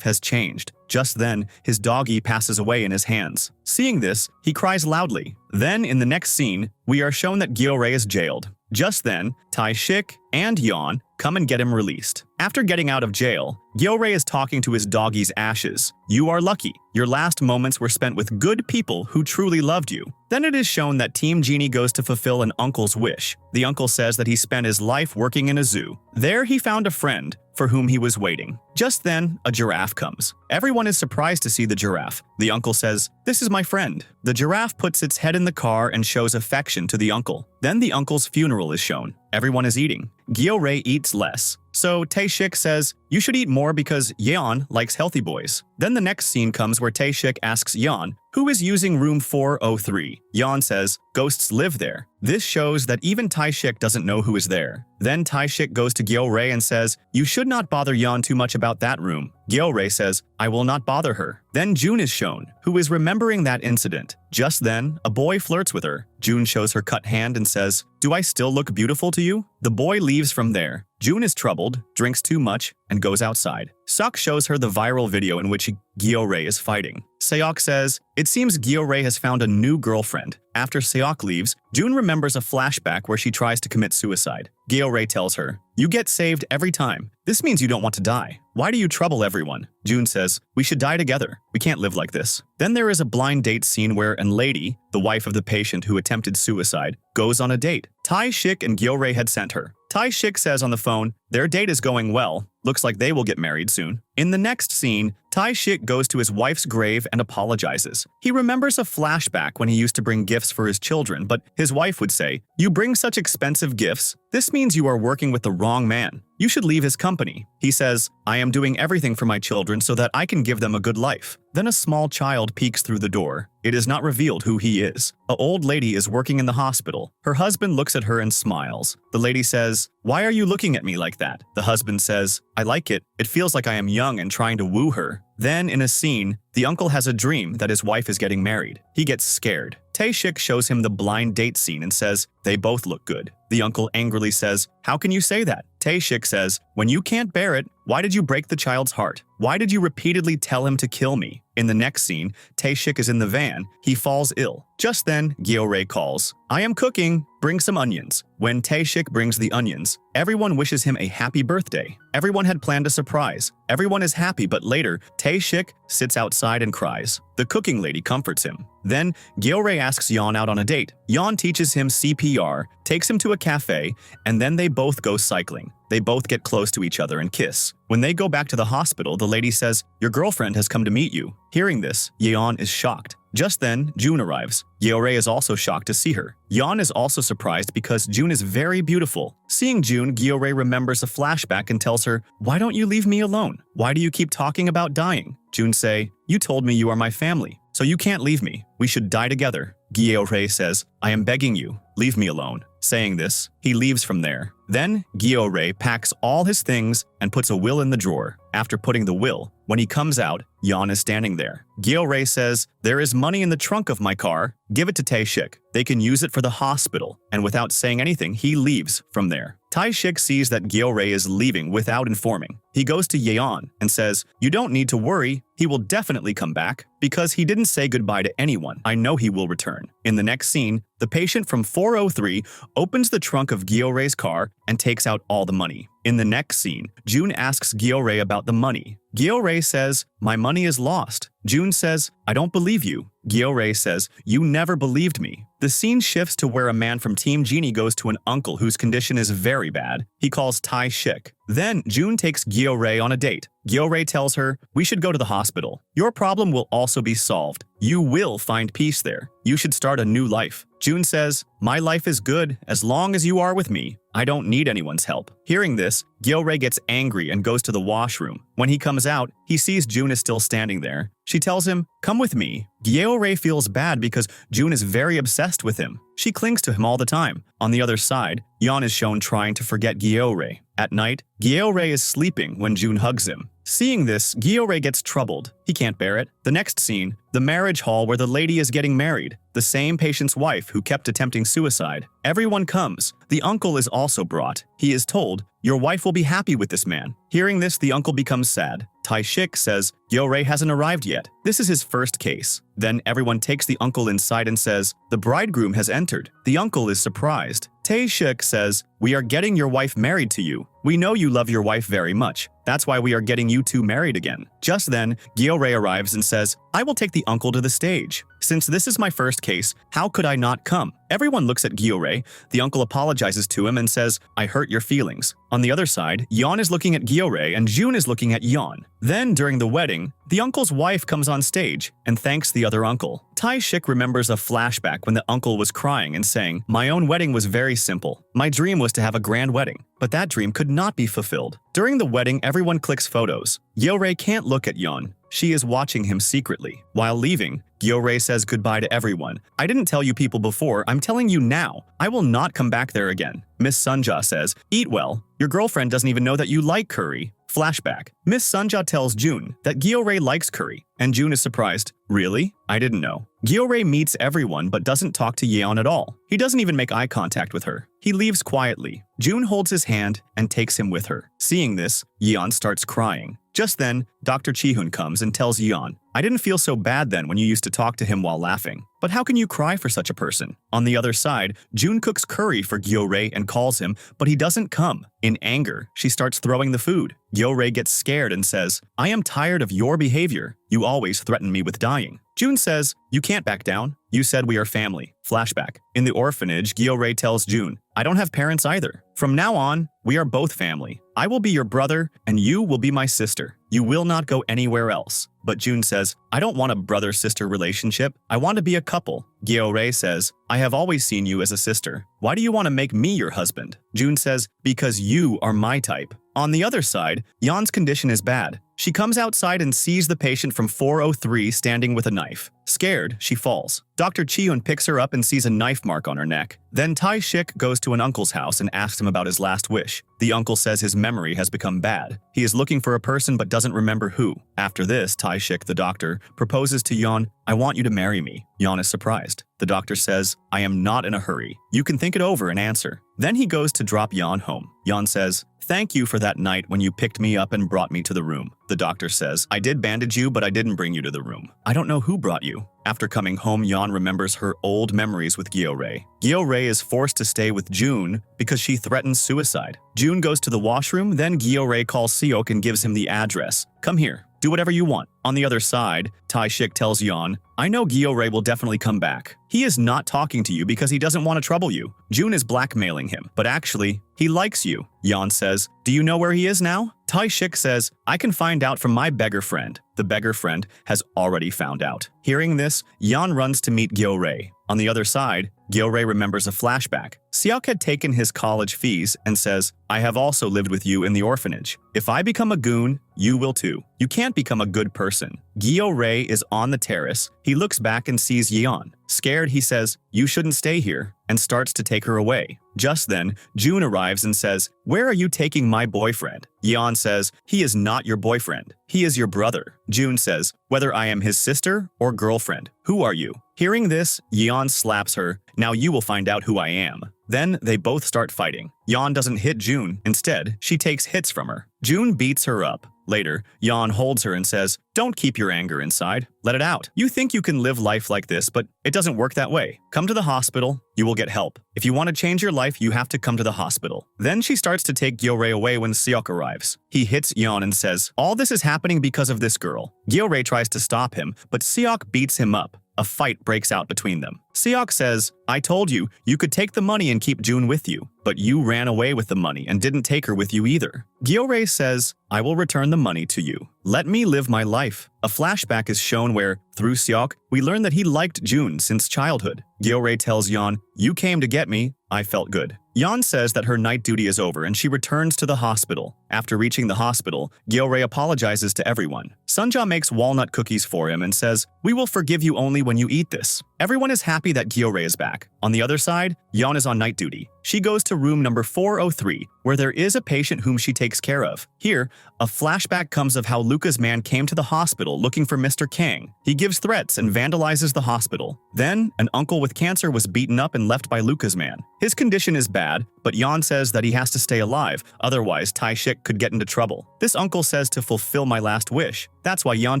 has changed. Just then, his doggy passes away in his hands. Seeing this, he cries loudly. Then, in the next scene, we are shown that Gyeore is jailed. Just then, Tae-shik and Yeon come and get him released. After getting out of jail, Gyeore is talking to his doggy's ashes. "You are lucky. Your last moments were spent with good people who truly loved you." Then it is shown that Team Genie goes to fulfill an uncle's wish. The uncle says that he spent his life working in a zoo. There he found a friend for whom he was waiting. Just then, a giraffe comes. Everyone is surprised to see the giraffe. The uncle says, "This is my friend." The giraffe puts its head in the car and shows affection to the uncle. Then the uncle's funeral is shown. Everyone is eating. Gyeore eats less. So Tae-shik says, "You should eat more because Yeon likes healthy boys." Then the next scene comes where Tae-shik asks Yeon, who is using room 403. Yeon says, "Ghosts live there." This shows that even Tae-shik doesn't know who is there. Then Tae-shik goes to Gyeore and says, "You should not bother Yeon too much about that room." Gyeore says, "I will not bother her." Then June is shown, who is remembering that incident. Just then, a boy flirts with her. June shows her cut hand and says, "Do I still look beautiful to you?" The boy leaves from there. June is troubled, drinks too much, and goes outside. Seok shows her the viral video in which Gyeore is fighting. Seok says, "It seems Gyeore has found a new girlfriend." After Seok leaves, June remembers a flashback where she tries to commit suicide. Gyeore tells her, "You get saved every time. This means you don't want to die. Why do you trouble everyone?" June says, "We should die together. We can't live like this." Then there is a blind date scene where an lady, the wife of the patient who attempted suicide, goes on a date. Tae-shik and Gyeore had sent her. Tae-shik says on the phone, their date is going well. Looks like they will get married soon. In the next scene, Tae-shik goes to his wife's grave and apologizes. He remembers a flashback when he used to bring gifts for his children, but his wife would say, "You bring such expensive gifts? This means you are working with the wrong man. You should leave his company." He says, "I am doing everything for my children so that I can give them a good life." Then a small child peeks through the door. It is not revealed who he is. An old lady is working in the hospital. Her husband looks at her and smiles. The lady says, "Why are you looking at me like that?" The husband says, "I like it. It feels like I am young and trying to woo her." Then, in a scene, the uncle has a dream that his wife is getting married. He gets scared. Tae-shik shows him the blind date scene and says, "They both look good." The uncle angrily says, "How can you say that?" Tae-shik says, "When you can't bear it, why did you break the child's heart? Why did you repeatedly tell him to kill me?" In the next scene, Tae-shik is in the van. He falls ill. Just then, Gyeore calls, "I am cooking. Bring some onions." When Tae-shik brings the onions, everyone wishes him a happy birthday. Everyone had planned a surprise. Everyone is happy, but later, Tae-shik sits outside and cries. The cooking lady comforts him. Then, Gyeore asks Yeon out on a date. Yeon teaches him CPR, takes him to a cafe, and then they both go cycling. They both get close to each other and kiss. When they go back to the hospital, the lady says, "Your girlfriend has come to meet you." Hearing this, Yeon is shocked. Just then, June arrives. Gyeore is also shocked to see her. Yeon is also surprised because June is very beautiful. Seeing June, Gyeore remembers a flashback and tells her, "Why don't you leave me alone? Why do you keep talking about dying?" June say, "You told me you are my family, so you can't leave me. We should die together." Gyeore says, "I am begging you, leave me alone." Saying this, he leaves from there. Then, Gyeore packs all his things and puts a will in the drawer. After putting the will, when he comes out, Yeon is standing there. Gyeore says, "There is money in the trunk of my car. Give it to Tae-shik. They can use it for the hospital." And without saying anything, he leaves from there. Tae-shik sees that Gyeore is leaving without informing. He goes to Yeon and says, "You don't need to worry. He will definitely come back. Because he didn't say goodbye to anyone, I know he will return." In the next scene, the patient from 403 opens the trunk of Gyeore's car and takes out all the money. In the next scene, June asks Gyeore about the money. Gyeore says, "My money is lost." June says, "I don't believe you." Gyeore says, "You never believed me." The scene shifts to where a man from Team Genie goes to an uncle whose condition is very bad. He calls Tae-shik. Then, June takes Gyeore on a date. Gyeore tells her, "We should go to the hospital. Your problem will also be solved. You will find peace there. You should start a new life." June says, "My life is good as long as you are with me. I don't need anyone's help." Hearing this, Gyeore gets angry and goes to the washroom. When he comes out, he sees June is still standing there. She tells him, "Come with me." Gyeore feels bad because June is very obsessed with him. She clings to him all the time. On the other side, Yeon is shown trying to forget Gyeore. At night, Gyeore is sleeping when June hugs him. Seeing this, Gyeore gets troubled. He can't bear it. The next scene, the marriage hall where the lady is getting married. The same patient's wife who kept attempting suicide. Everyone comes. The uncle is also brought. He is told, "Your wife will be happy with this man." Hearing this, the uncle becomes sad. Tae-shik says, Gyeore hasn't arrived yet. This is his first case. Then everyone takes the uncle inside and says, the bridegroom has entered. The uncle is surprised. Tae-shik says, we are getting your wife married to you. We know you love your wife very much. That's why we are getting you two married again. Just then, Gyeore arrives and says, I will take the uncle to the stage. Since this is my first case, how could I not come? Everyone looks at Gyeore. The uncle apologizes to him and says, I hurt your feelings. On the other side, Yeon is looking at Gyeore and June is looking at Yeon. Then, during the wedding, the uncle's wife comes on stage and thanks the other uncle. Tae-shik remembers a flashback when the uncle was crying and saying, my own wedding was very simple. My dream was to have a grand wedding, but that dream could not be fulfilled. During the wedding, everyone clicks photos. Gyeore can't look at Yeon. She is watching him secretly. While leaving, Gyeore says goodbye to everyone. I didn't tell you people before, I'm telling you now. I will not come back there again. Miss Sunja says, eat well. Your girlfriend doesn't even know that you like curry. Flashback. Miss Sunja tells June that Gyeore likes curry, and June is surprised. Really? I didn't know. Gyeore meets everyone but doesn't talk to Yeon at all. He doesn't even make eye contact with her. He leaves quietly. June holds his hand and takes him with her. Seeing this, Yeon starts crying. Just then, Dr. Chihoon comes and tells Yeon, I didn't feel so bad then when you used to talk to him while laughing. But how can you cry for such a person? On the other side, June cooks curry for Gyeore and calls him, but he doesn't come. In anger, she starts throwing the food. Gyeore gets scared and says, I am tired of your behavior. You always threaten me with dying. June says, you can't back down. You said we are family. Flashback. In the orphanage, Gyeore tells June, I don't have parents either. From now on, we are both family. I will be your brother and you will be my sister. You will not go anywhere else. But June says, I don't want a brother-sister relationship. I want to be a couple. Gyeore says, I have always seen you as a sister. Why do you want to make me your husband? June says, because you are my type. On the other side, Yeon's condition is bad. She comes outside and sees the patient from 403 standing with a knife. Scared, she falls. Dr. Chihoon picks her up and sees a knife mark on her neck. Then Tae-shik goes to an uncle's house and asks him about his last wish. The uncle says his memory has become bad. He is looking for a person but doesn't remember who. After this, Tae-shik, the doctor, proposes to Yeon, I want you to marry me. Yeon is surprised. The doctor says, I am not in a hurry. You can think it over and answer. Then he goes to drop Yeon home. Yeon says, thank you for that night when you picked me up and brought me to the room. The doctor says, I did bandage you, but I didn't bring you to the room. I don't know who brought you. After coming home, Yeon remembers her old memories with Gyeore. Gyeore is forced to stay with June because she threatens suicide. June goes to the washroom, then Gyeore calls Seok and gives him the address. Come here. Do whatever you want. On the other side, Tae-shik tells Yeon, I know Gyeore will definitely come back. He is not talking to you because he doesn't want to trouble you. June is blackmailing him, but actually, he likes you. Yeon says, do you know where he is now? Tae-shik says, I can find out from my beggar friend. The beggar friend has already found out. Hearing this, Yeon runs to meet Gyeore. On the other side, Gyeore remembers a flashback. Seok had taken his college fees and says, I have also lived with you in the orphanage. If I become a goon, you will too. You can't become a good person. Gyeore is on the terrace. He looks back and sees Yeon. Scared, he says, you shouldn't stay here, and starts to take her away. Just then, June arrives and says, where are you taking my boyfriend? Yeon says, he is not your boyfriend. He is your brother. June says, whether I am his sister or girlfriend. Who are you? Hearing this, Yeon slaps her. Now you will find out who I am. Then they both start fighting. Yeon doesn't hit June. Instead, she takes hits from her. June beats her up. Later, Yeon holds her and says, don't keep your anger inside. Let it out. You think you can live life like this, but it doesn't work that way. Come to the hospital. You will get help. If you want to change your life, you have to come to the hospital. Then she starts to take Gyeore away when Seok arrives. He hits Yeon and says, all this is happening because of this girl. Gyeore tries to stop him, but Seok beats him up. A fight breaks out between them. Seok says, I told you, you could take the money and keep June with you, but you ran away with the money and didn't take her with you either. Gyeore says, I will return the money to you. Let me live my life. A flashback is shown where, through Seok, we learn that he liked June since childhood. Gyeore tells Yeon, you came to get me. I felt good. Yeon says that her night duty is over and she returns to the hospital. After reaching the hospital, Gyeore apologizes to everyone. Sunja makes walnut cookies for him and says, "We will forgive you only when you eat this." Everyone is happy that Gyeore is back. On the other side, Yeon is on night duty. She goes to room number 403, where there is a patient whom she takes care of. Here, a flashback comes of how Luca's man came to the hospital looking for Mr. Kang. He gives threats and vandalizes the hospital. Then, an uncle with cancer was beaten up and left by Luca's man. His condition is bad, but Yeon says that he has to stay alive, otherwise Tae-shik could get into trouble. This uncle says to fulfill my last wish. That's why Yeon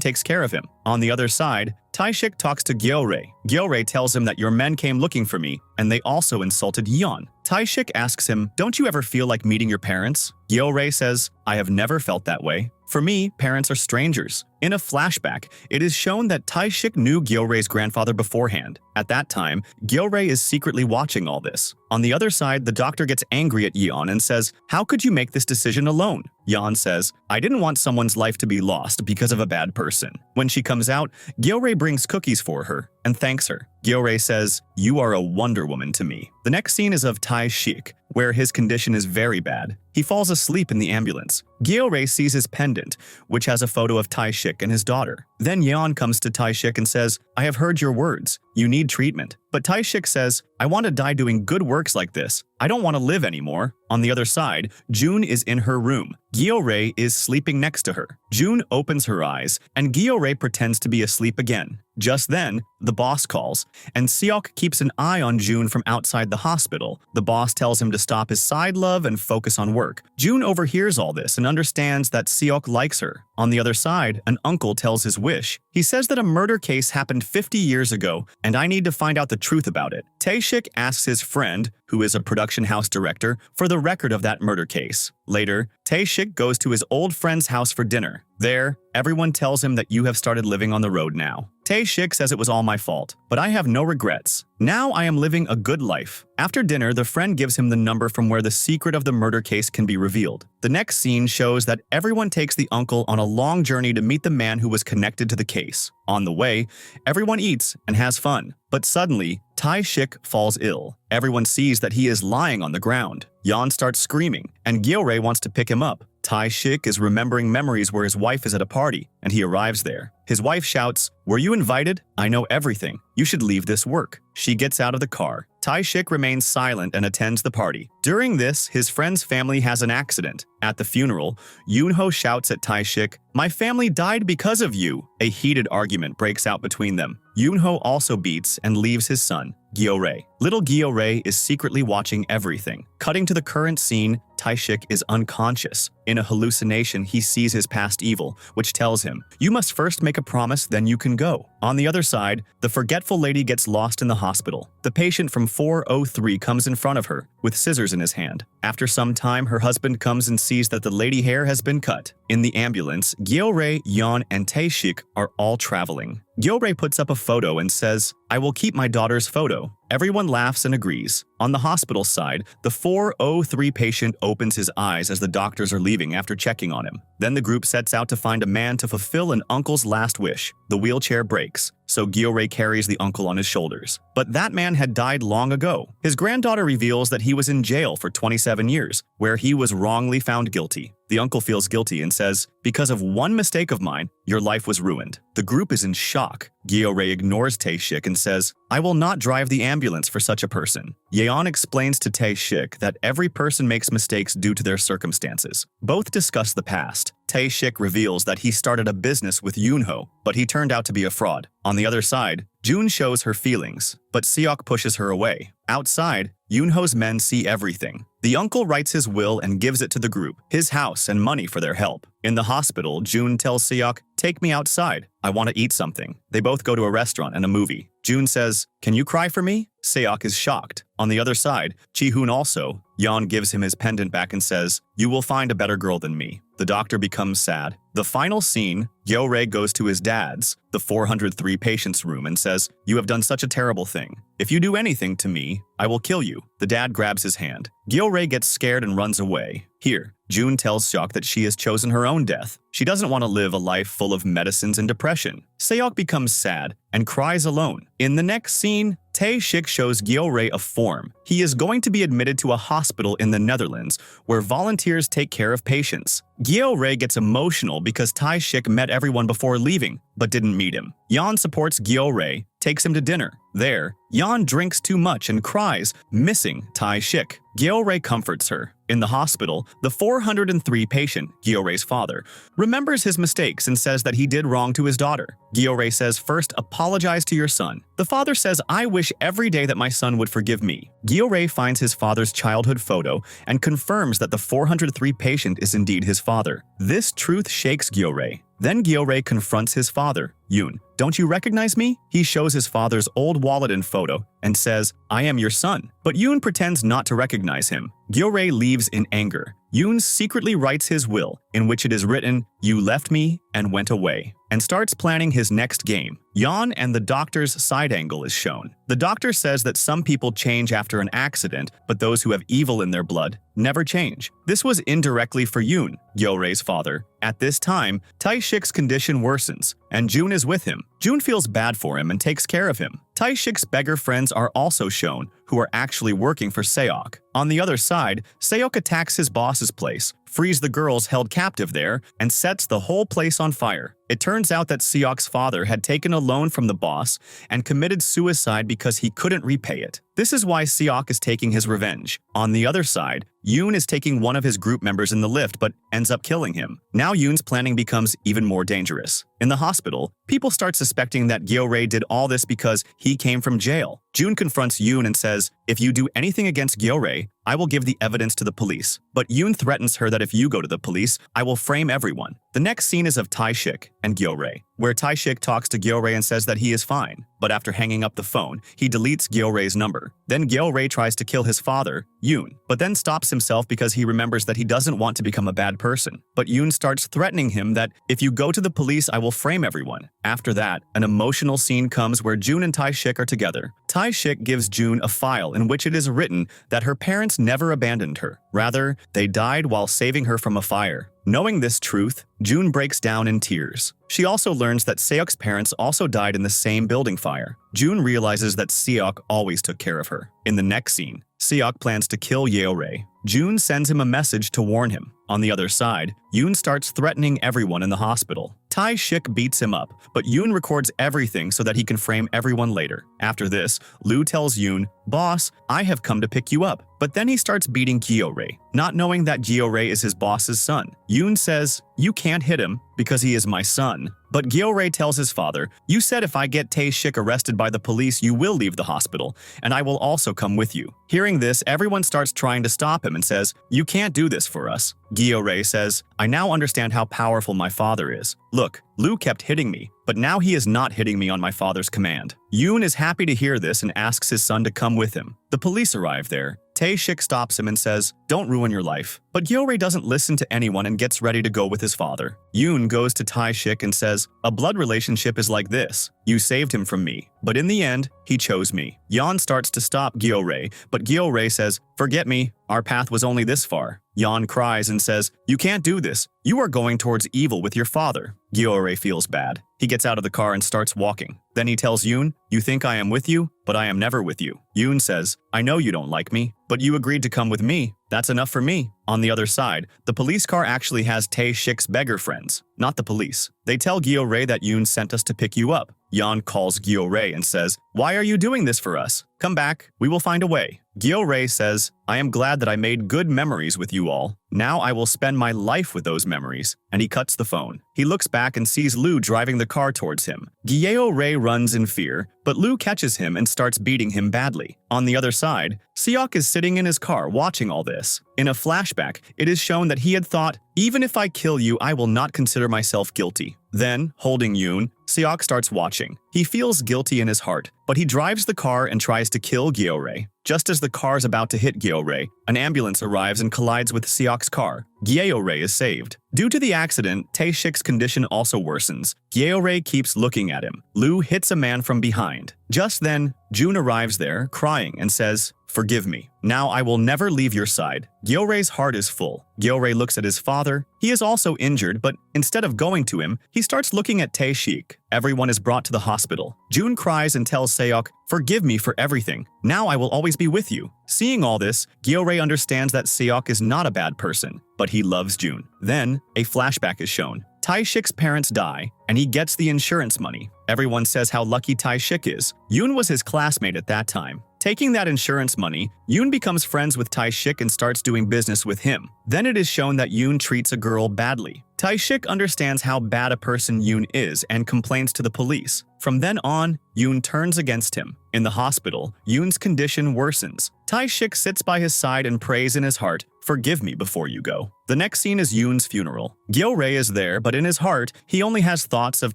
takes care of him. On the other side, Tae-shik talks to Gyeore. Gyeore tells him that your men came looking for me, and they also insulted Yeon. Tae-shik asks him, "Don't you ever feel like meeting your parents?" Gyeore says, "I have never felt that way. For me, parents are strangers." In a flashback, it is shown that Tae-shik knew Gyore's grandfather beforehand. At that time, Gyeore is secretly watching all this. On the other side, the doctor gets angry at Yeon and says, "How could you make this decision alone?" Yeon says, "I didn't want someone's life to be lost because of a bad person." When she comes out, Gyeore brings cookies for her and thanks her. Gyeore says, "You are a Wonder Woman to me." The next scene is of Tae-shik, where his condition is very bad. He falls asleep in the ambulance. Gyeore sees his pendant, which has a photo of Tae-shik and his daughter. Then Yeon comes to Tae-shik and says, "I have heard your words. You need treatment." But Tae-shik says, "I want to die doing good works like this. I don't want to live anymore." On the other side, June is in her room. Gyeore is sleeping next to her. June opens her eyes, and Gyeore pretends to be asleep again. Just then, the boss calls, and Seok keeps an eye on June from outside the hospital. The boss tells him to stop his side love and focus on work. June overhears all this and understands that Seok likes her. On the other side, an uncle tells his wish. He says that a murder case happened 50 years ago, and I need to find out the truth about it. Tae-shik asks his friend, who is a production house director, for the record of that murder case. Later, Tae-shik goes to his old friend's house for dinner. There, everyone tells him that you have started living on the road now. Tae-shik says it was all my fault, but I have no regrets. Now I am living a good life. After dinner, the friend gives him the number from where the secret of the murder case can be revealed. The next scene shows that everyone takes the uncle on a long journey to meet the man who was connected to the case. On the way, everyone eats and has fun. But suddenly, Tae-shik falls ill. Everyone sees that he is lying on the ground. Yeon starts screaming, and Gyeore wants to pick him up. Tae-shik is remembering memories where his wife is at a party, and he arrives there. His wife shouts, "Were you invited? I know everything. You should leave this work." She gets out of the car. Tae-shik remains silent and attends the party. During this, his friend's family has an accident. At the funeral, Yoonho shouts at Tae-shik, "My family died because of you." A heated argument breaks out between them. Yoonho also beats and leaves his son, Gyeore. Little Gyeore is secretly watching everything. Cutting to the current scene, Tae-shik is unconscious. In a hallucination, he sees his past evil, which tells him, "You must first make a promise, then you can go." On the other side, the forgetful lady gets lost in the hospital. The patient from 403 comes in front of her, with scissors in his hand. After some time, her husband comes and sees that the lady hair has been cut. In the ambulance, Gyeore, Yeon, and Tae-shik are all traveling. Gyeore puts up a photo and says, "I will keep my daughter's photo." Everyone laughs and agrees. On the hospital side, the 403 patient opens his eyes as the doctors are leaving after checking on him. Then the group sets out to find a man to fulfill an uncle's last wish. The wheelchair breaks, so Gyeore carries the uncle on his shoulders. But that man had died long ago. His granddaughter reveals that he was in jail for 27 years, where he was wrongly found guilty. The uncle feels guilty and says, "Because of one mistake of mine, your life was ruined." The group is in shock. Gyeore ignores Tae-shik and says, "I will not drive the ambulance for such a person." Yeon explains to Tae-shik that every person makes mistakes due to their circumstances. Both discuss the past. Tae-shik reveals that he started a business with Yoonho, but he turned out to be a fraud. On the other side, June shows her feelings, but Seok pushes her away. Outside, Yoonho's men see everything. The uncle writes his will and gives it to the group, his house and money for their help. In the hospital, June tells Seok, "Take me outside. I want to eat something." They both go to a restaurant and a movie. June says, "Can you cry for me?" Seok is shocked. On the other side, Chi-hoon also. Yeon gives him his pendant back and says, "You will find a better girl than me." The doctor becomes sad. The final scene, Gyeore goes to his dad's, the 403 patient's room, and says, "You have done such a terrible thing. If you do anything to me, I will kill you." The dad grabs his hand. Gyeore gets scared and runs away. Here, June tells Seok that she has chosen her own death. She doesn't want to live a life full of medicines and depression. Seok becomes sad and cries alone. In the next scene, Tae-shik shows Gyo-rae a form. He is going to be admitted to a hospital in the Netherlands where volunteers take care of patients. Gyo-rae gets emotional because Tae-shik met everyone before leaving, but didn't meet him. Yeon supports Gyo-rae, takes him to dinner. There, Yeon drinks too much and cries, missing Tae-shik. Gyo-rae comforts her. In the hospital, the 403 patient, Gyo-rae's father, remembers his mistakes and says that he did wrong to his daughter. Gyo-rae says, first, apologize to your son. The father says, I wish every day that my son would forgive me. Gyo-rae finds his father's childhood photo and confirms that the 403 patient is indeed his father. This truth shakes Gyo-rae. Then Gyo-rae confronts his father, Yoon. Don't you recognize me? He shows his father's old wallet and photo and says, I am your son. But Yoon pretends not to recognize him. Gyo-rae leaves in anger. Yoon secretly writes his will, in which it is written, you left me and went away, and starts planning his next game. Yeon and the doctor's side angle is shown. The doctor says that some people change after an accident, but those who have evil in their blood never change. This was indirectly for Yoon, Gyo-rae's father. At this time, Tae-shik's condition worsens, and June is with him. June feels bad for him and takes care of him. Tae-shik's beggar friends are also shown, who are actually working for Seok. On the other side, Seok attacks his boss's place, frees the girls held captive there, and sets the whole place on fire. It turns out that Seok's father had taken a loan from the boss and committed suicide because he couldn't repay it. This is why Seok is taking his revenge. On the other side, Yoon is taking one of his group members in the lift but ends up killing him. Now Yoon's planning becomes even more dangerous. In the hospital, people start suspecting that Gyo-rae did all this because he came from jail. June confronts Yoon and says, if you do anything against Gyo-rae, I will give the evidence to the police. But Yoon threatens her that if you go to the police, I will frame everyone. The next scene is of Tae-shik and Gyo-rae, where Tae-shik talks to Gyo-rae and says that he is fine. But after hanging up the phone, he deletes Gyo-rae's number. Then Gyo-rae tries to kill his father, Yoon, but then stops himself because he remembers that he doesn't want to become a bad person. But Yoon starts threatening him that if you go to the police, I will frame everyone. After that, an emotional scene comes where June and Tae-shik are together. Tae-shik gives June a file in which it is written that her parents never abandoned her. Rather, they died while saving her from a fire. Knowing this truth, June breaks down in tears. She also learns that Seok's parents also died in the same building fire. June realizes that Seok always took care of her. In the next scene, Seok plans to kill Gyo-rae. June sends him a message to warn him. On the other side, Yoon starts threatening everyone in the hospital. Tae-shik beats him up, but Yoon records everything so that he can frame everyone later. After this, Loo tells Yoon, boss, I have come to pick you up. But then he starts beating Gyo-rae, not knowing that Gyo-rae is his boss's son. Yoon says, you can't hit him because he is my son. But Gyo-rae tells his father, you said if I get Tae-shik arrested by the police, you will leave the hospital, and I will also come with you. Hearing this, everyone starts trying to stop him and says, you can't do this for us. Gyo-rae says, I now understand how powerful my father is. Look, Loo kept hitting me, but now he is not hitting me on my father's command. Yoon is happy to hear this and asks his son to come with him. The police arrive there. Tae-shik stops him and says, don't ruin your life. But Gyo-rae doesn't listen to anyone and gets ready to go with his father. Yoon goes to Tae-shik and says, a blood relationship is like this. You saved him from me, but in the end, he chose me. Yeon starts to stop Gyo-rae, but Gyo-rae says, forget me, our path was only this far. Yeon cries and says, you can't do this. You are going towards evil with your father. Gyo-rae feels bad. He gets out of the car and starts walking. Then he tells Yoon, you think I am with you, but I am never with you. Yoon says, I know you don't like me, but you agreed to come with me. That's enough for me. On the other side, the police car actually has Tae-shik's beggar friends, not the police. They tell Gyo-rae that Yoon sent us to pick you up. Yeon calls Gyo-rae and says, why are you doing this for us? Come back, we will find a way. Gyo-rae says, I am glad that I made good memories with you all. Now I will spend my life with those memories. And he cuts the phone. He looks back and sees Loo driving the car towards him. Gyo-rae runs in fear, but Loo catches him and starts beating him badly. On the other side, Seok is sitting in his car watching all this. In a flashback, it is shown that he had thought, even if I kill you, I will not consider myself guilty. Then, holding Yoon, Seok starts watching. He feels guilty in his heart, but he drives the car and tries to kill Gyeore. Just as the car is about to hit Gyeore, an ambulance arrives and collides with Seok's car. Gyeore is saved. Due to the accident, Tae-shik's condition also worsens. Gyeore keeps looking at him. Loo hits a man from behind. Just then, June arrives there, crying, and says, "Forgive me. Now I will never leave your side." Gyore's heart is full. Gyeore looks at his father. He is also injured, but instead of going to him, he starts looking at Tae-shik. Everyone is brought to the hospital. June cries and tells Seok, "Forgive me for everything. Now I will always be with you." Seeing all this, Gyeore understands that Seok is not a bad person, but he loves June. Then, a flashback is shown. Tae-shik's parents die, and he gets the insurance money. Everyone says how lucky Tae-shik is. Yoon was his classmate at that time. Taking that insurance money, Yoon becomes friends with Tae-shik and starts doing business with him. Then it is shown that Yoon treats a girl badly. Tae-shik understands how bad a person Yoon is and complains to the police. From then on, Yoon turns against him. In the hospital, Yoon's condition worsens. Tae-shik sits by his side and prays in his heart, "Forgive me before you go." The next scene is Yoon's funeral. Gyeore is there, but in his heart, he only has thoughts of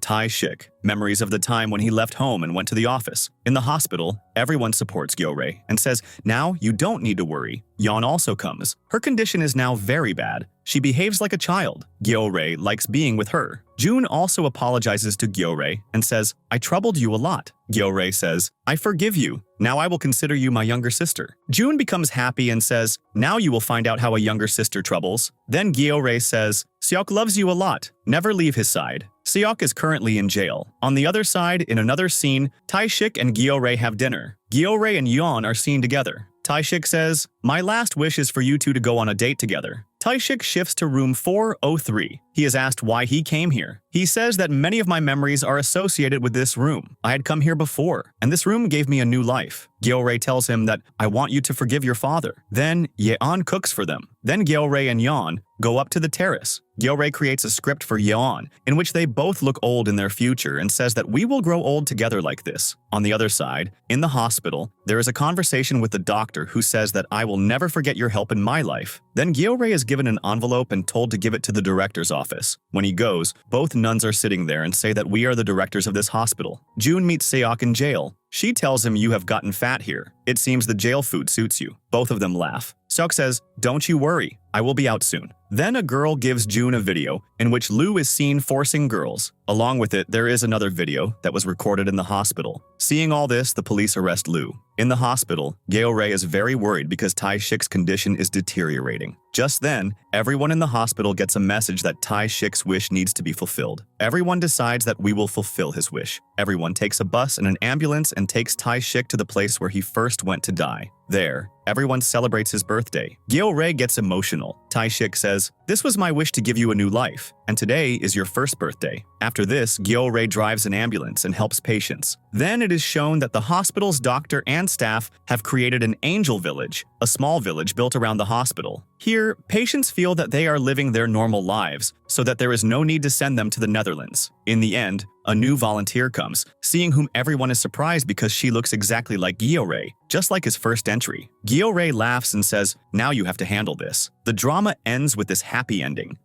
Tae-shik, memories of the time when he left home and went to the office. In the hospital, everyone supports Gyeore and says, "Now you don't need to worry." Yeon also comes. Her condition is now very bad. She behaves like a child. Gyeore likes being with her. June also apologizes to Gyeore and says, "I troubled you a lot." Gyeore says, "I forgive you. Now I will consider you my younger sister." June becomes happy and says, "Now you will find out how a younger sister troubles." Then Gyeore says, "Seok loves you a lot. Never leave his side." Seok is currently in jail. On the other side, in another scene, Tae-shik and Gyeore have dinner. Gyeore and Yeon are seen together. Tae-shik says, "My last wish is for you two to go on a date together." Tae-shik shifts to room 403. He is asked why he came here. He says that many of my memories are associated with this room. I had come here before, and this room gave me a new life. Gyeore tells him that, "I want you to forgive your father." Then Yeon cooks for them. Then Gyeore and Yeon go up to the terrace. Gyeore creates a script for Yeon, in which they both look old in their future and says that we will grow old together like this. On the other side, in the hospital, there is a conversation with the doctor who says that I will never forget your help in my life. Then Gyeore is given an envelope and told to give it to the director's office. When he goes, both nuns are sitting there and say that we are the directors of this hospital. June meets Seok in jail. She tells him, "You have gotten fat here. It seems the jail food suits you." Both of them laugh. Seok says, "Don't you worry. I will be out soon." Then a girl gives June a video in which Loo is seen forcing girls. Along with it, there is another video that was recorded in the hospital. Seeing all this, the police arrest Loo. In the hospital, Gyeore is very worried because Tae-shik's condition is deteriorating. Just then, everyone in the hospital gets a message that Tae-shik's wish needs to be fulfilled. Everyone decides that we will fulfill his wish. Everyone takes a bus and an ambulance and takes Tae-shik to the place where he first went to die. There, everyone celebrates his birthday. Gyeore gets emotional. Tae-shik says, "This was my wish to give you a new life, and today is your first birthday." After this, Gyeore drives an ambulance and helps patients. Then it is shown that the hospital's doctor and staff have created an angel village, a small village built around the hospital. Here, patients feel that they are living their normal lives, so that there is no need to send them to the Netherlands. In the end, a new volunteer comes, seeing whom everyone is surprised because she looks exactly like Gyeore, just like his first entry. Gyeore laughs and says, "Now you have to handle this." The drama ends with this happy ending.